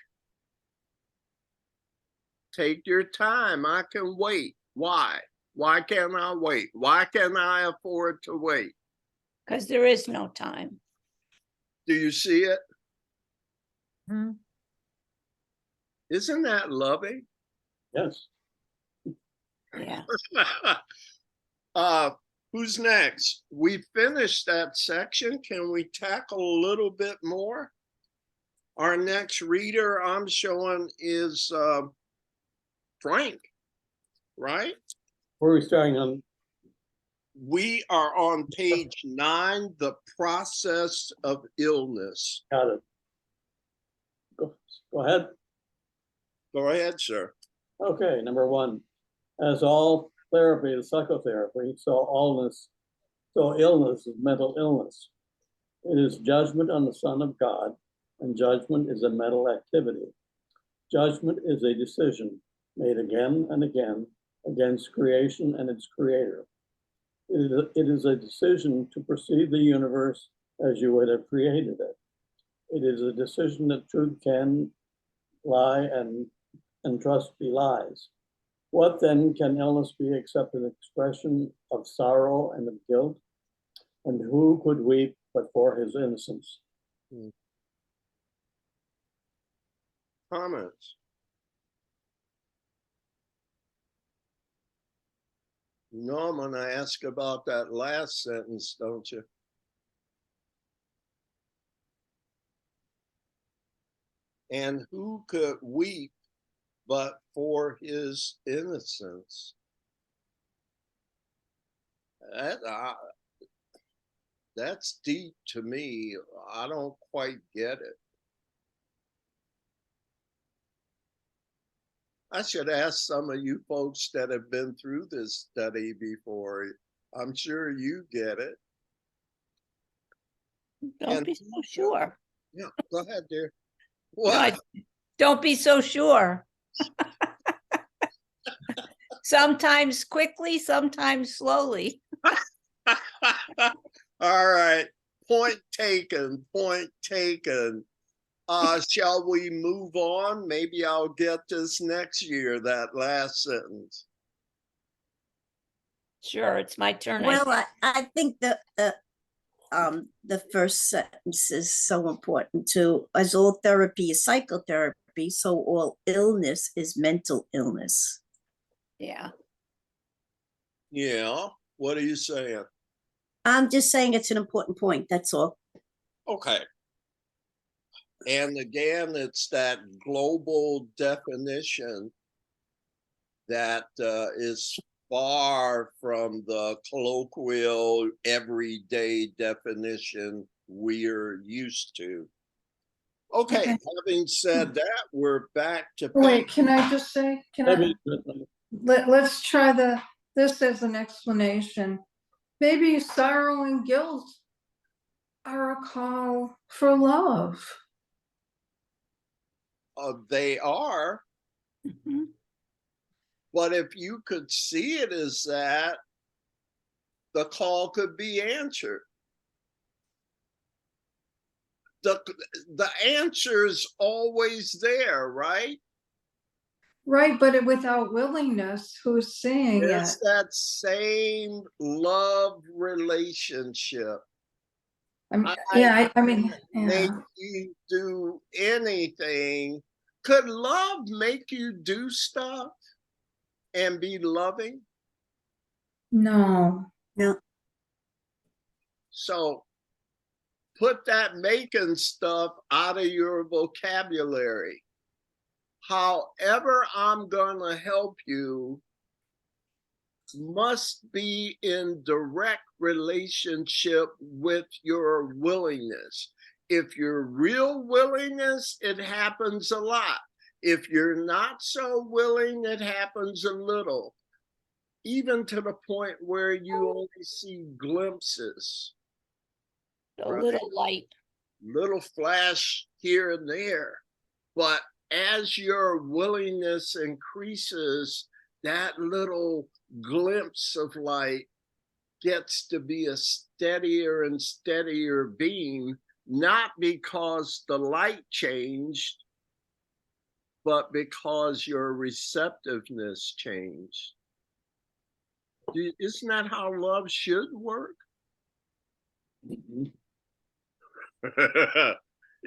Take your time. I can wait. Why? Why can't I wait? Why can't I afford to wait? Because there is no time. Do you see it? Hmm. Isn't that loving? Yes. Yeah. Who's next? We finished that section. Can we tackle a little bit more? Our next reader I'm showing is Frank, right? Where are we starting on? We are on page 9, the process of illness. Got it. Go ahead. Go ahead, sir. Okay, number one, as all therapy is psychotherapy, so illness is mental illness. It is judgment on the Son of God, and judgment is a mental activity. Judgment is a decision made again and again against creation and its creator. It is a decision to perceive the universe as you would have created it. It is a decision that truth can lie and trust be lies. What then can illness be except an expression of sorrow and of guilt? And who could weep but for his innocence? Comments? No, I'm gonna ask about that last sentence, don't you? And who could weep but for his innocence? That's deep to me. I don't quite get it. I should ask some of you folks that have been through this study before. I'm sure you get it. Don't be so sure. Yeah, go ahead, dear. No, don't be so sure. Sometimes quickly, sometimes slowly. All right. Point taken. Point taken. Shall we move on? Maybe I'll get this next year, that last sentence. Sure, it's my turn. Well, I think the first sentence is so important too. As all therapy is psychotherapy, so all illness is mental illness. Yeah. Yeah. What are you saying? I'm just saying it's an important point. That's all. Okay. And again, it's that global definition that is far from the colloquial everyday definition we're used to. Okay, having said that, we're back to Wait, can I just say, let's try this as an explanation. Maybe sorrow and guilt are a call for love. They are. But if you could see it as that, the call could be answered. The answer is always there, right? Right, but without willingness, who's seeing it? It's that same love relationship. I mean, make you do anything. Could love make you do stuff and be loving? No. So put that making stuff out of your vocabulary. However I'm going to help you must be in direct relationship with your willingness. If your real willingness, it happens a lot. If you're not so willing, it happens a little, even to the point where you only see glimpses. A little light. Little flash here and there. But as your willingness increases, that little glimpse of light gets to be a steadier and steadier beam, not because the light changed, but because your receptiveness changed. Isn't that how love should work?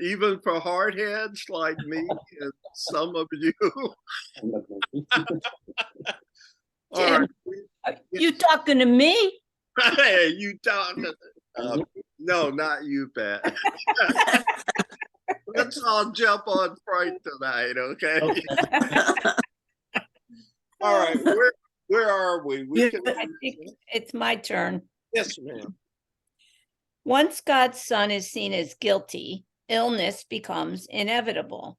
Even for hardheads like me and some of you. Jim, you talking to me? Hey, you talking? No, not you, Pat. Let's all jump on Frank tonight, okay? All right, where are we? I think it's my turn. Yes, ma'am. Once God's Son is seen as guilty, illness becomes inevitable.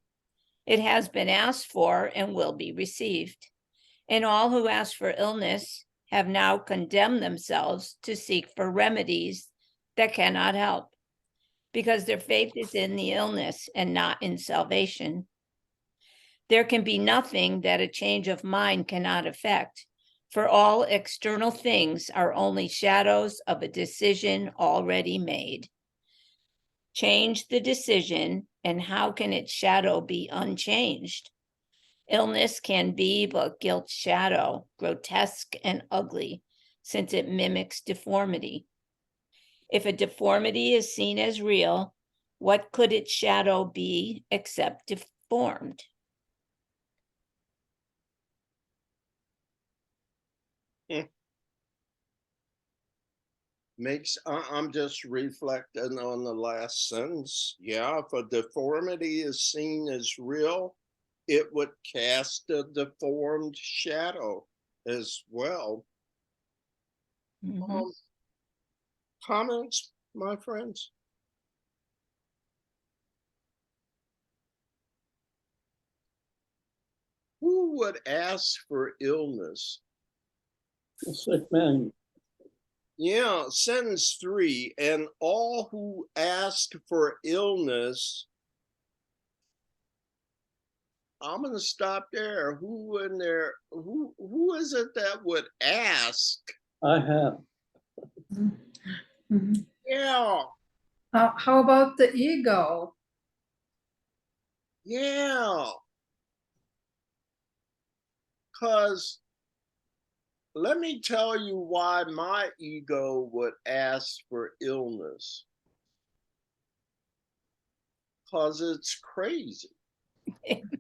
It has been asked for and will be received. And all who ask for illness have now condemned themselves to seek for remedies that cannot help, because their faith is in the illness and not in salvation. There can be nothing that a change of mind cannot affect, for all external things are only shadows of a decision already made. Change the decision, and how can its shadow be unchanged? Illness can be but guilt's shadow, grotesque and ugly, since it mimics deformity. If a deformity is seen as real, what could its shadow be except deformed? I'm just reflecting on the last sentence. Yeah, if a deformity is seen as real, it would cast a deformed shadow as well. Mhm. Comments, my friends? Who would ask for illness? A sick man. Yeah, sentence 3, and all who ask for illness. I'm gonna stop there. Who in there? Who is it that would ask? I have. Mhm. Yeah, How about the ego? yeah. Because let me tell you why my ego would ask for illness. Because it's crazy.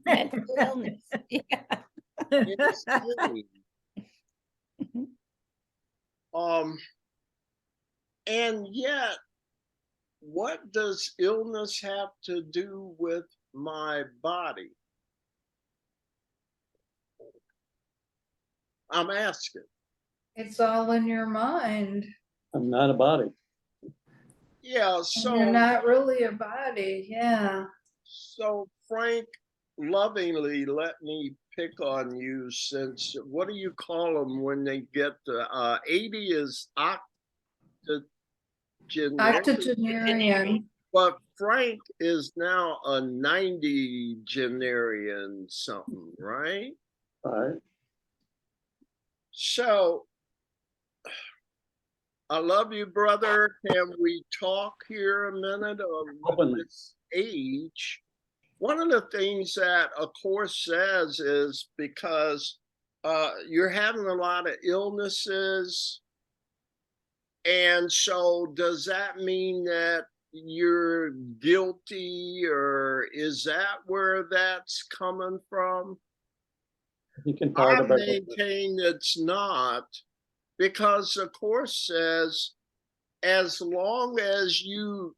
Mental illness. Yeah. It's insane. And yet, what does illness have to do with my body? I'm asking. It's all in your mind. I'm not a body. Yeah, And so you're not really a body. Yeah. so Frank lovingly let me pick on you, since what do you call them when they get the 80 is octogenarian, Octogenarian. but Frank is now a 90-genarian something, right? Right. So I love you, brother. Can we talk here a minute of Openly. this age? One of the things that a course says is because you're having a lot of illnesses, and so does that mean that you're guilty, or is that where that's coming from? You can I talk about maintain it's not, because the course says as long as you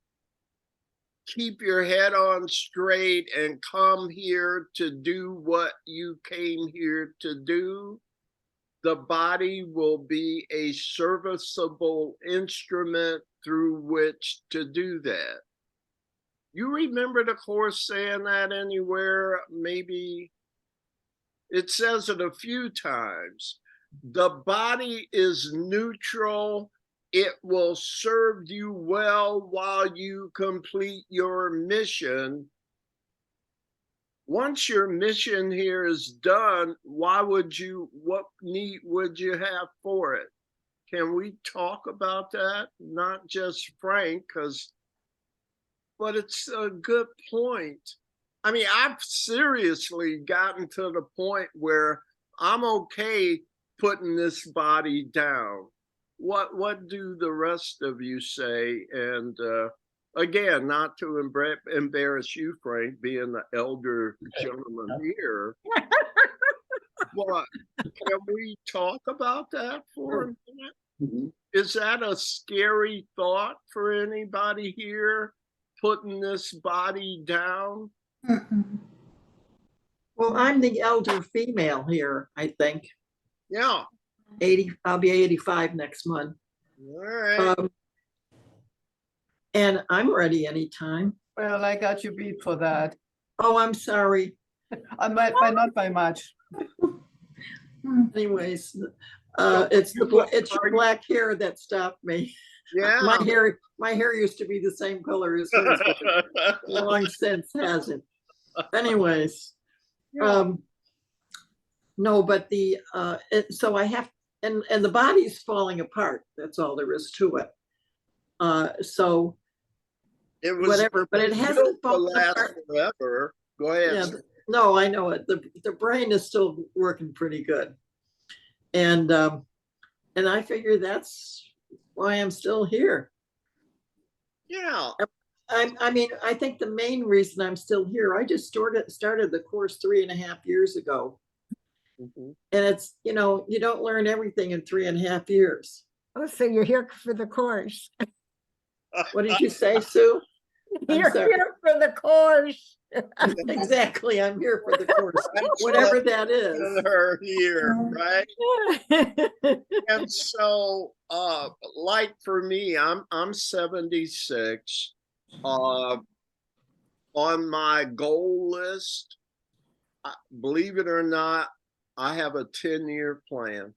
keep your head on straight and come here to do what you came here to do, the body will be a serviceable instrument through which to do that. You remember the course saying that anywhere? Maybe it says it a few times. The body is neutral. It will serve you well while you complete your mission. Once your mission here is done, what need would you have for it? Can we talk about that? Not just Frank, but it's a good point. I mean, I've seriously gotten to the point where I'm okay putting this body down. What do the rest of you say? And again, not to embarrass you, Frank, being the elder gentleman here, but can we talk about that for a minute? Mm-hmm. Is that a scary thought for anybody here, putting this body down? Mm-mm. Well, I'm the elder female here, I think. Yeah. 80, I'll be 85 next month. All right. And I'm ready anytime. Well, I got you beat for that. Oh, I'm sorry. Not by much. Anyways, it's it's your black hair that stopped me. Yeah. My hair used to be the same color as hers, but long since hasn't. Anyways, no, but so I have, and the body's falling apart. That's all there is to it. So It was whatever, but it hasn't built to fallen last apart. forever. Go ahead. Yeah, no, I know it. The brain is still working pretty good. And I figure that's why I'm still here. Yeah. I mean, I think the main reason I'm still here, I just started the course 3.5 years ago. Mhm. And it's, you don't learn everything in 3.5 years. Oh, so you're here for the course. What did you say, Sue? I'm You're sorry. here for the course. Exactly, I'm here for the course, whatever that is. Her here, right? And so, like for me, I'm 76. On my goal list, believe it or not, I have a 10-year plan.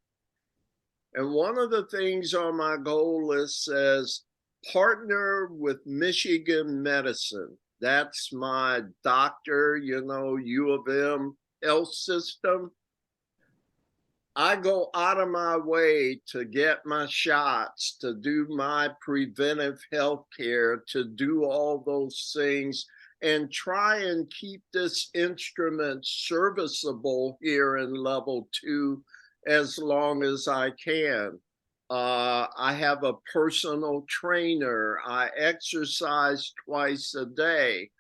And one of the things on my goal list says partner with Michigan Medicine. That's my doctor, U of M health system. I go out of my way to get my shots, to do my preventive health care, to do all those things, and try and keep this instrument serviceable here in level 2 as long as I can. I have a personal trainer. I exercise twice a day.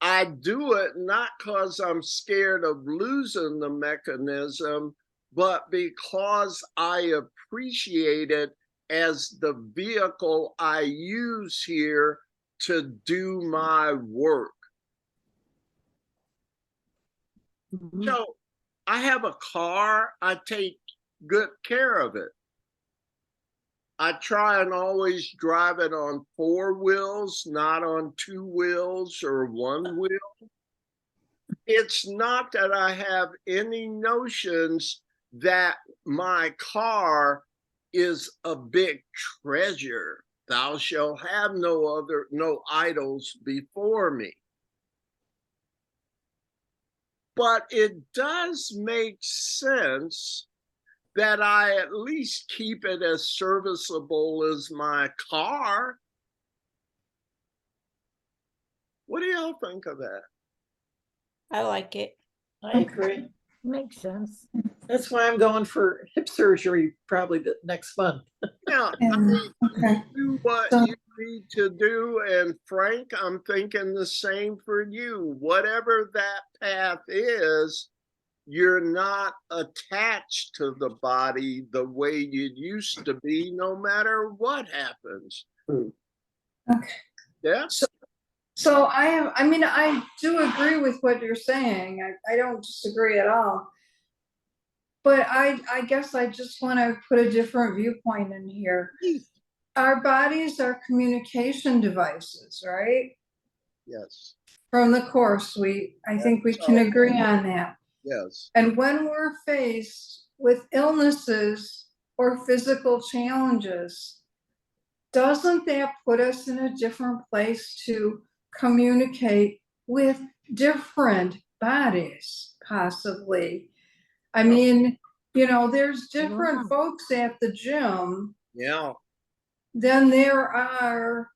I do it not because I'm scared of losing the mechanism, but because I appreciate it as the vehicle I use here to do my work. Mhm. So I have a car, I take good care of it. I try and always drive it on 4 wheels, not on 2 wheels or 1 wheel. It's not that I have any notions that my car is a big treasure. Thou shalt have no idols before me. But it does make sense that I at least keep it as serviceable as my car. What do y'all think of that? I like it. I agree. Makes sense. That's why I'm going for hip surgery probably the next month. Yeah, Okay. do what So- you need to do. And Frank, I'm thinking the same for you. Whatever that path is, you're not attached to the body the way you used to be, no matter what happens. Okay. Yeah. So I do agree with what you're saying. I don't disagree at all. But I guess I just want to put a different viewpoint in here. Our bodies are communication devices, right? Yes. From the course, I think we can agree on that. Yes. And when we're faced with illnesses or physical challenges, doesn't that put us in a different place to communicate with different bodies, possibly? I mean, there's different Wow. folks at the gym Yeah. than there are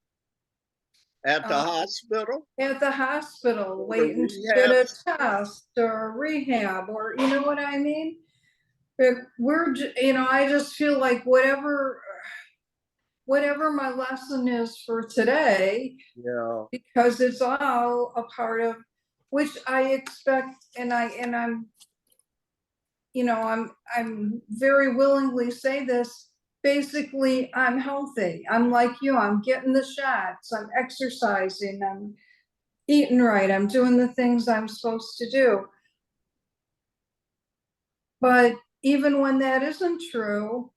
At the hospital. at the hospital Or waiting to get rehab. a test or rehab, or you know what I mean? But I just feel like whatever my lesson is for today, Yeah. because it's all a part of which I expect, and I'm very willingly say this. Basically, I'm healthy. I'm like you. I'm getting the shots. I'm exercising. I'm eating right. I'm doing the things I'm supposed to do. But even when that isn't true,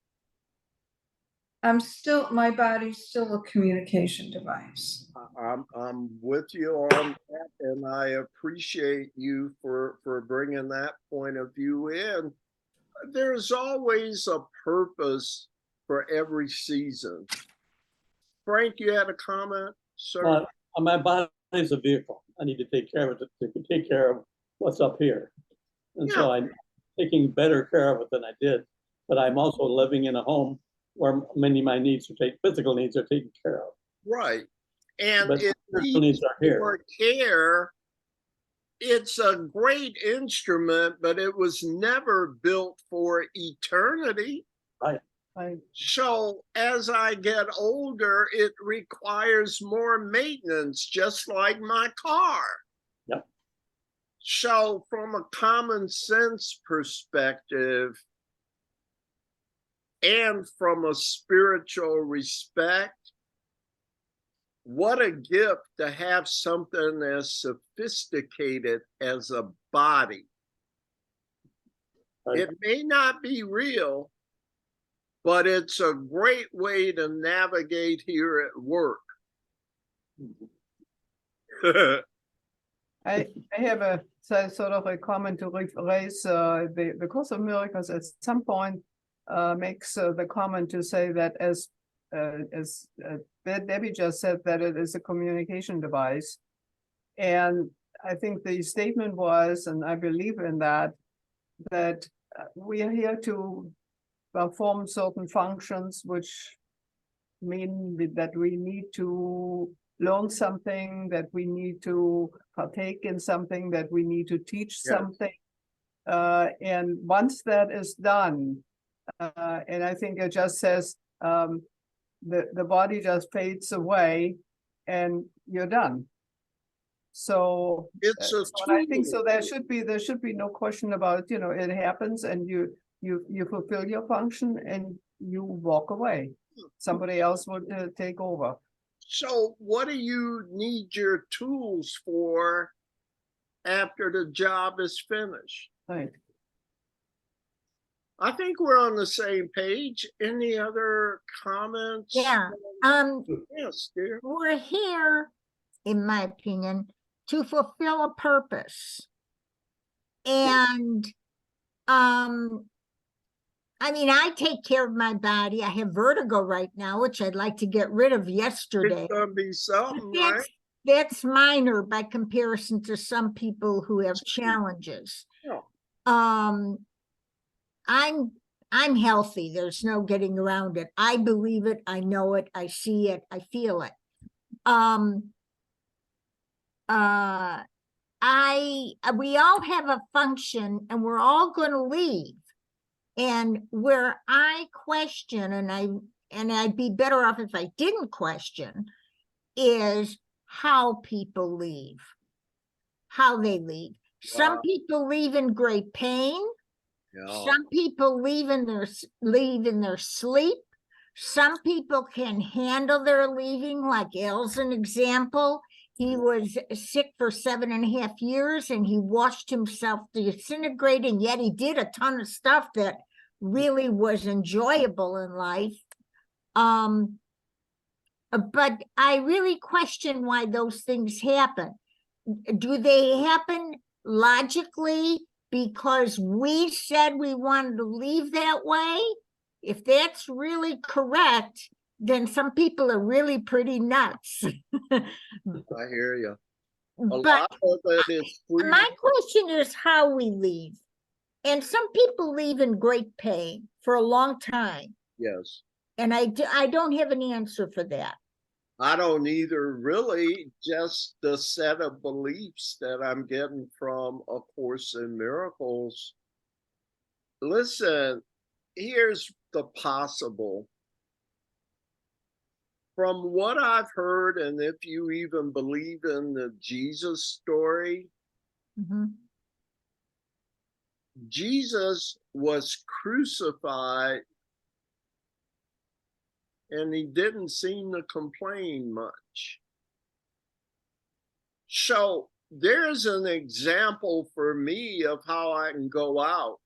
my body's still a communication device. I'm with you on that, and I appreciate you for bringing that point of view in. There's always a purpose for every season. Frank, you had a comment, sir? My body is a vehicle. I need to take care of it to take care of what's up here. And Yeah. so I'm taking better care of it than I did. But I'm also living in a home where many of my physical needs are taken care of. Right. And But it spiritual needs are here. for care, it's a great instrument, but it was never built for eternity. Right. So as I get older, it requires more maintenance, just like my car. Yep. So from a common sense perspective and from a spiritual respect, what a gift to have something as sophisticated as a body. Right. It may not be real, but it's a great way to navigate here at work. I have a sort of a comment to raise. The Course of Miracles at some point makes the comment to say that as Debbie just said, that it is a communication device. And I think the statement was, and I believe in that we are here to perform certain functions, which mean that we need to learn something, that we need to partake in something, that we need to teach something. And once that is done, and I think it just says, the body just fades away and you're done. So it's a so I think so there should be no question about, it happens and you fulfill your function and you walk away. Somebody else would take over. So what do you need your tools for after the job is finished? Right. I think we're on the same page. Any other comments? Yeah. Yes, dear. We're here, in my opinion, to fulfill a purpose. And I mean, I take care of my body. I have vertigo right now, which I'd like to get rid of yesterday. It's gonna be something, That's, right? that's minor by comparison to some people who have challenges. Yeah. I'm healthy. There's no getting around it. I believe it. I know it. I see it. I feel it. We all have a function and we're all going to leave. And where I question, and I'd be better off if I didn't question, is how people leave, how they leave. Some Wow. people leave in great pain. Yeah. Some people leave in their sleep. Some people can handle their leaving, like Al's an example. He was sick for 7.5 years and he watched himself disintegrate, and yet he did a ton of stuff that really was enjoyable in life. But I really question why those things happen. Do they happen logically because we said we wanted to leave that way? If that's really correct, then some people are really pretty nuts. I hear you. A But lot of it is free. my question is how we leave. And some people leave in great pain for a long time. Yes. And I don't have an answer for that. I don't either, really, just the set of beliefs that I'm getting from A Course in Miracles. Listen, here's the possible. From what I've heard, and if you even believe in the Jesus story, Jesus was crucified and he didn't seem to complain much. So there's an example for me of how I can go out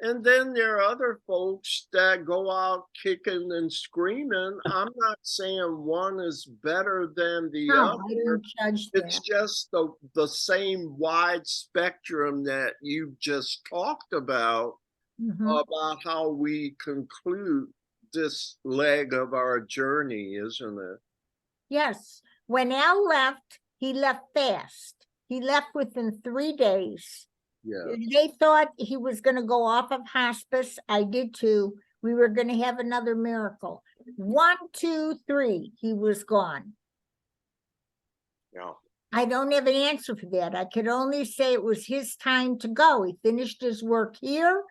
And then there are other folks that go out kicking and screaming. I'm not saying one is better than the No, other. I don't judge It's that. just the same wide spectrum that you just talked about Mhm. how we conclude this leg of our journey, isn't it? Yes, when Al left, he left fast. He left within 3 days. Yeah. They thought he was going to go off of hospice. I did too. We were going to have another miracle. 1, 2, 3, he was gone. Yeah. I don't have an answer for that. I could only say it was his time to go. He finished his work here.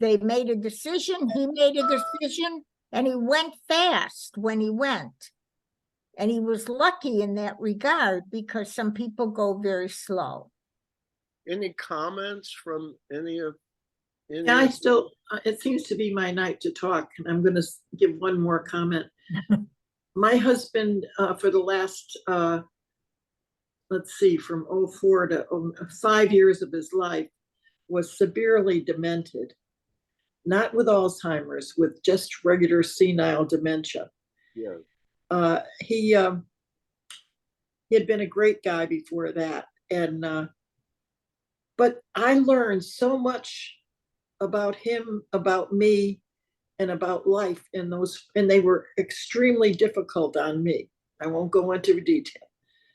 They made a decision. He made a decision, and he went fast when he went. And he was lucky in that regard because some people go very slow. Any comments from any of Yeah, I still, it seems to be my night to talk, and I'm going to give one more comment. My husband, for the last, let's see, from 04 to 5 years of his life, was severely demented, not with Alzheimer's, with just regular senile dementia. Yeah. He had been a great guy before that, and but I learned so much about him, about me, and about life in those, and they were extremely difficult on me. I won't go into detail.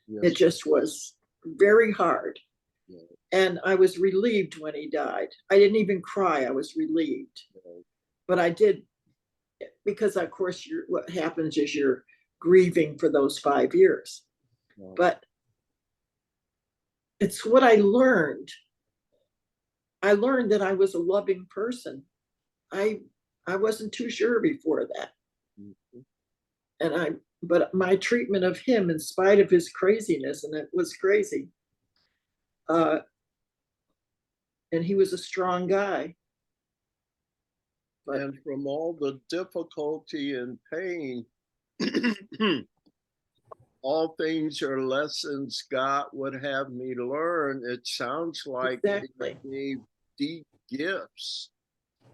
Yes. It just was very hard. Yeah. And I was relieved when he died. I didn't even cry. I was relieved. Yeah. But I did, because of course what happens is you're grieving for those 5 years. Yeah. But it's what I learned. I learned that I was a loving person. I wasn't too sure before that. Mhm. And but my treatment of him, in spite of his craziness, and it was crazy, and he was a strong guy. But And from all the difficulty and pain, all things are lessons God would have me learn. It sounds like exactly. He gave deep gifts.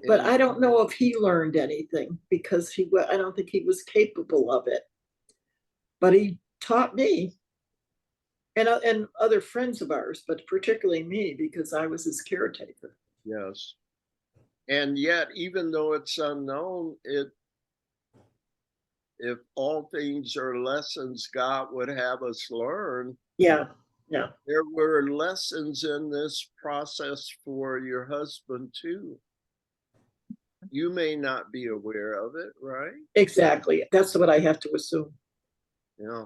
But And I don't know if he learned anything, because I don't think he was capable of it. But he taught me, and other friends of ours, but particularly me, because I was his caretaker. yes. And yet, even though it's unknown, if all things are lessons God would have us learn, Yeah. there were lessons in this process for your husband too. You may not be aware of it, right? Exactly. That's what I have to assume. Yeah.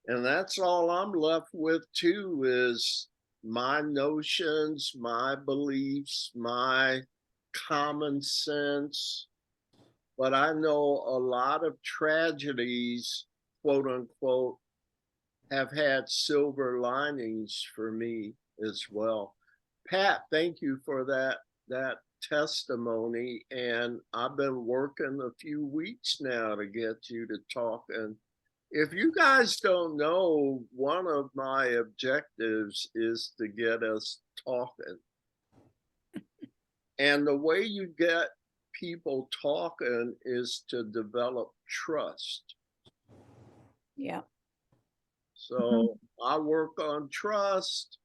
And that's all I'm left with too, is my notions, my beliefs, my common sense. But I know a lot of tragedies, quote unquote, have had silver linings for me as well. Pat, thank you for that testimony. And I've been working a few weeks now to get you to talk. And if you guys don't know, one of my objectives is to get us talking. And the way you get people talking is to develop trust. Yeah. So I work on trust.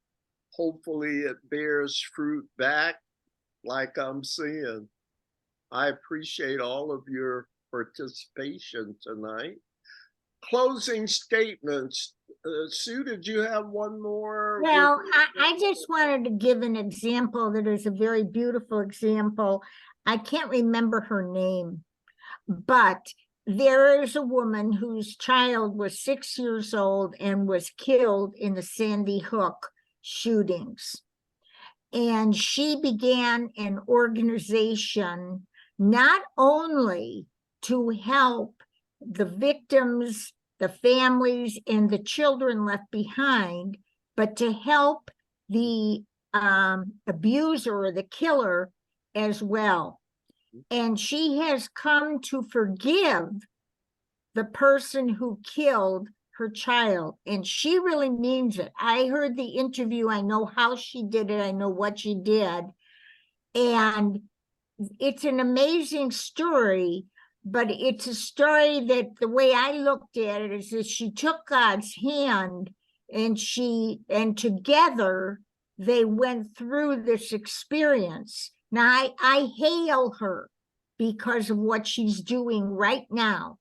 Hopefully it bears fruit back like I'm seeing. I appreciate all of your participation tonight. Closing statements. Sue, did you have one more? Well, I just wanted to give an example that is a very beautiful example. I can't remember her name, but there is a woman whose child was 6 years old and was killed in the Sandy Hook shootings. And she began an organization not only to help the victims, the families, and the children left behind, but to help the abuser or the killer as well. And she has come to forgive the person who killed her child, and she really means it. I heard the interview. I know how she did it. I know what she did. And it's an amazing story, but it's a story that the way I looked at it is that she took God's hand and together they went through this experience. Now I hail her because of what she's doing right now.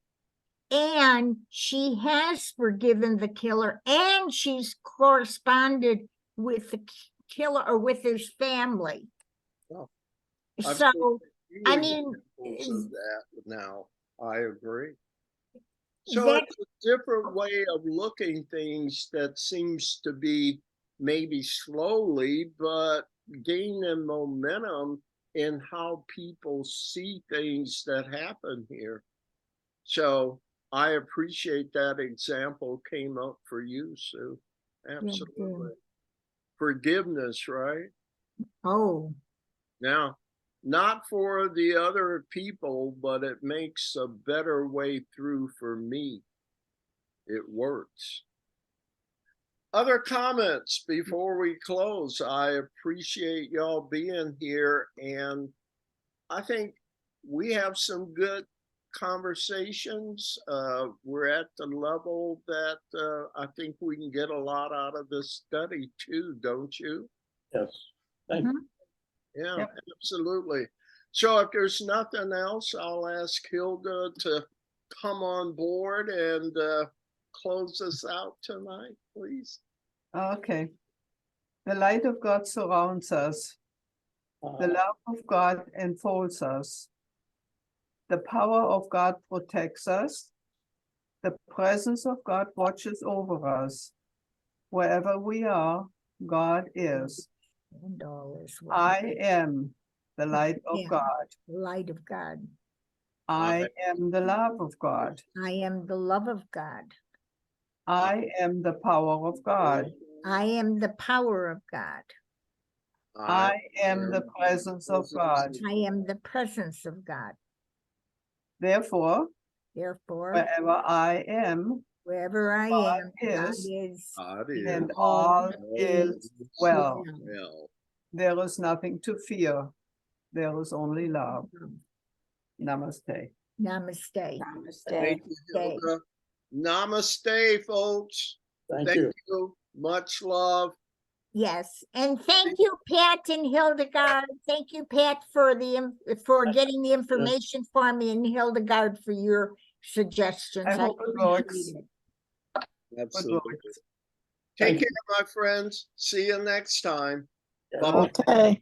And she has forgiven the killer, and she's corresponded with the killer or with his family. Oh, So, I few mean, examples of that now. I agree. So it's a different way of looking things that seems to be maybe slowly, but gaining momentum in how people see things that happen here. So I appreciate that example came up for you, Sue. Absolutely. Forgiveness, right? Oh, Now, not for the other people, but it makes a better way through for me. It works. Other comments before we close? I appreciate y'all being here, and I think we have some good conversations. We're at the level that I think we can get a lot out of this study too, don't you? Yes, thank you. Yeah, Yep. absolutely. So if there's nothing else, I'll ask Hilda to come on board and close us out tonight, please. Okay. The light of God surrounds us. The love of God enfolds us. The power of God protects us. The presence of God watches over us. Wherever we are, God is. and all is well. I am the light of Yeah. God. The light of God. I am the love of God. I am the love of God. I am the power of God. I am the power of God. I am the presence of God. I am the presence of God. Therefore, Therefore, wherever I am, wherever I God am, is, God is. God is and all is well. well. There is nothing to fear. There is only love. Namaste. Namaste. Thank you, Hilda. Namaste, folks. Thank you. Much love. Yes, and thank you, Pat and Hildegard. Thank you, Pat, for getting the information for me, and Hildegard for your suggestions. I hope it works. appreciate it. Absolutely. Good. Take Thank care, my friends. See you next time. Yeah. Bye. Okay.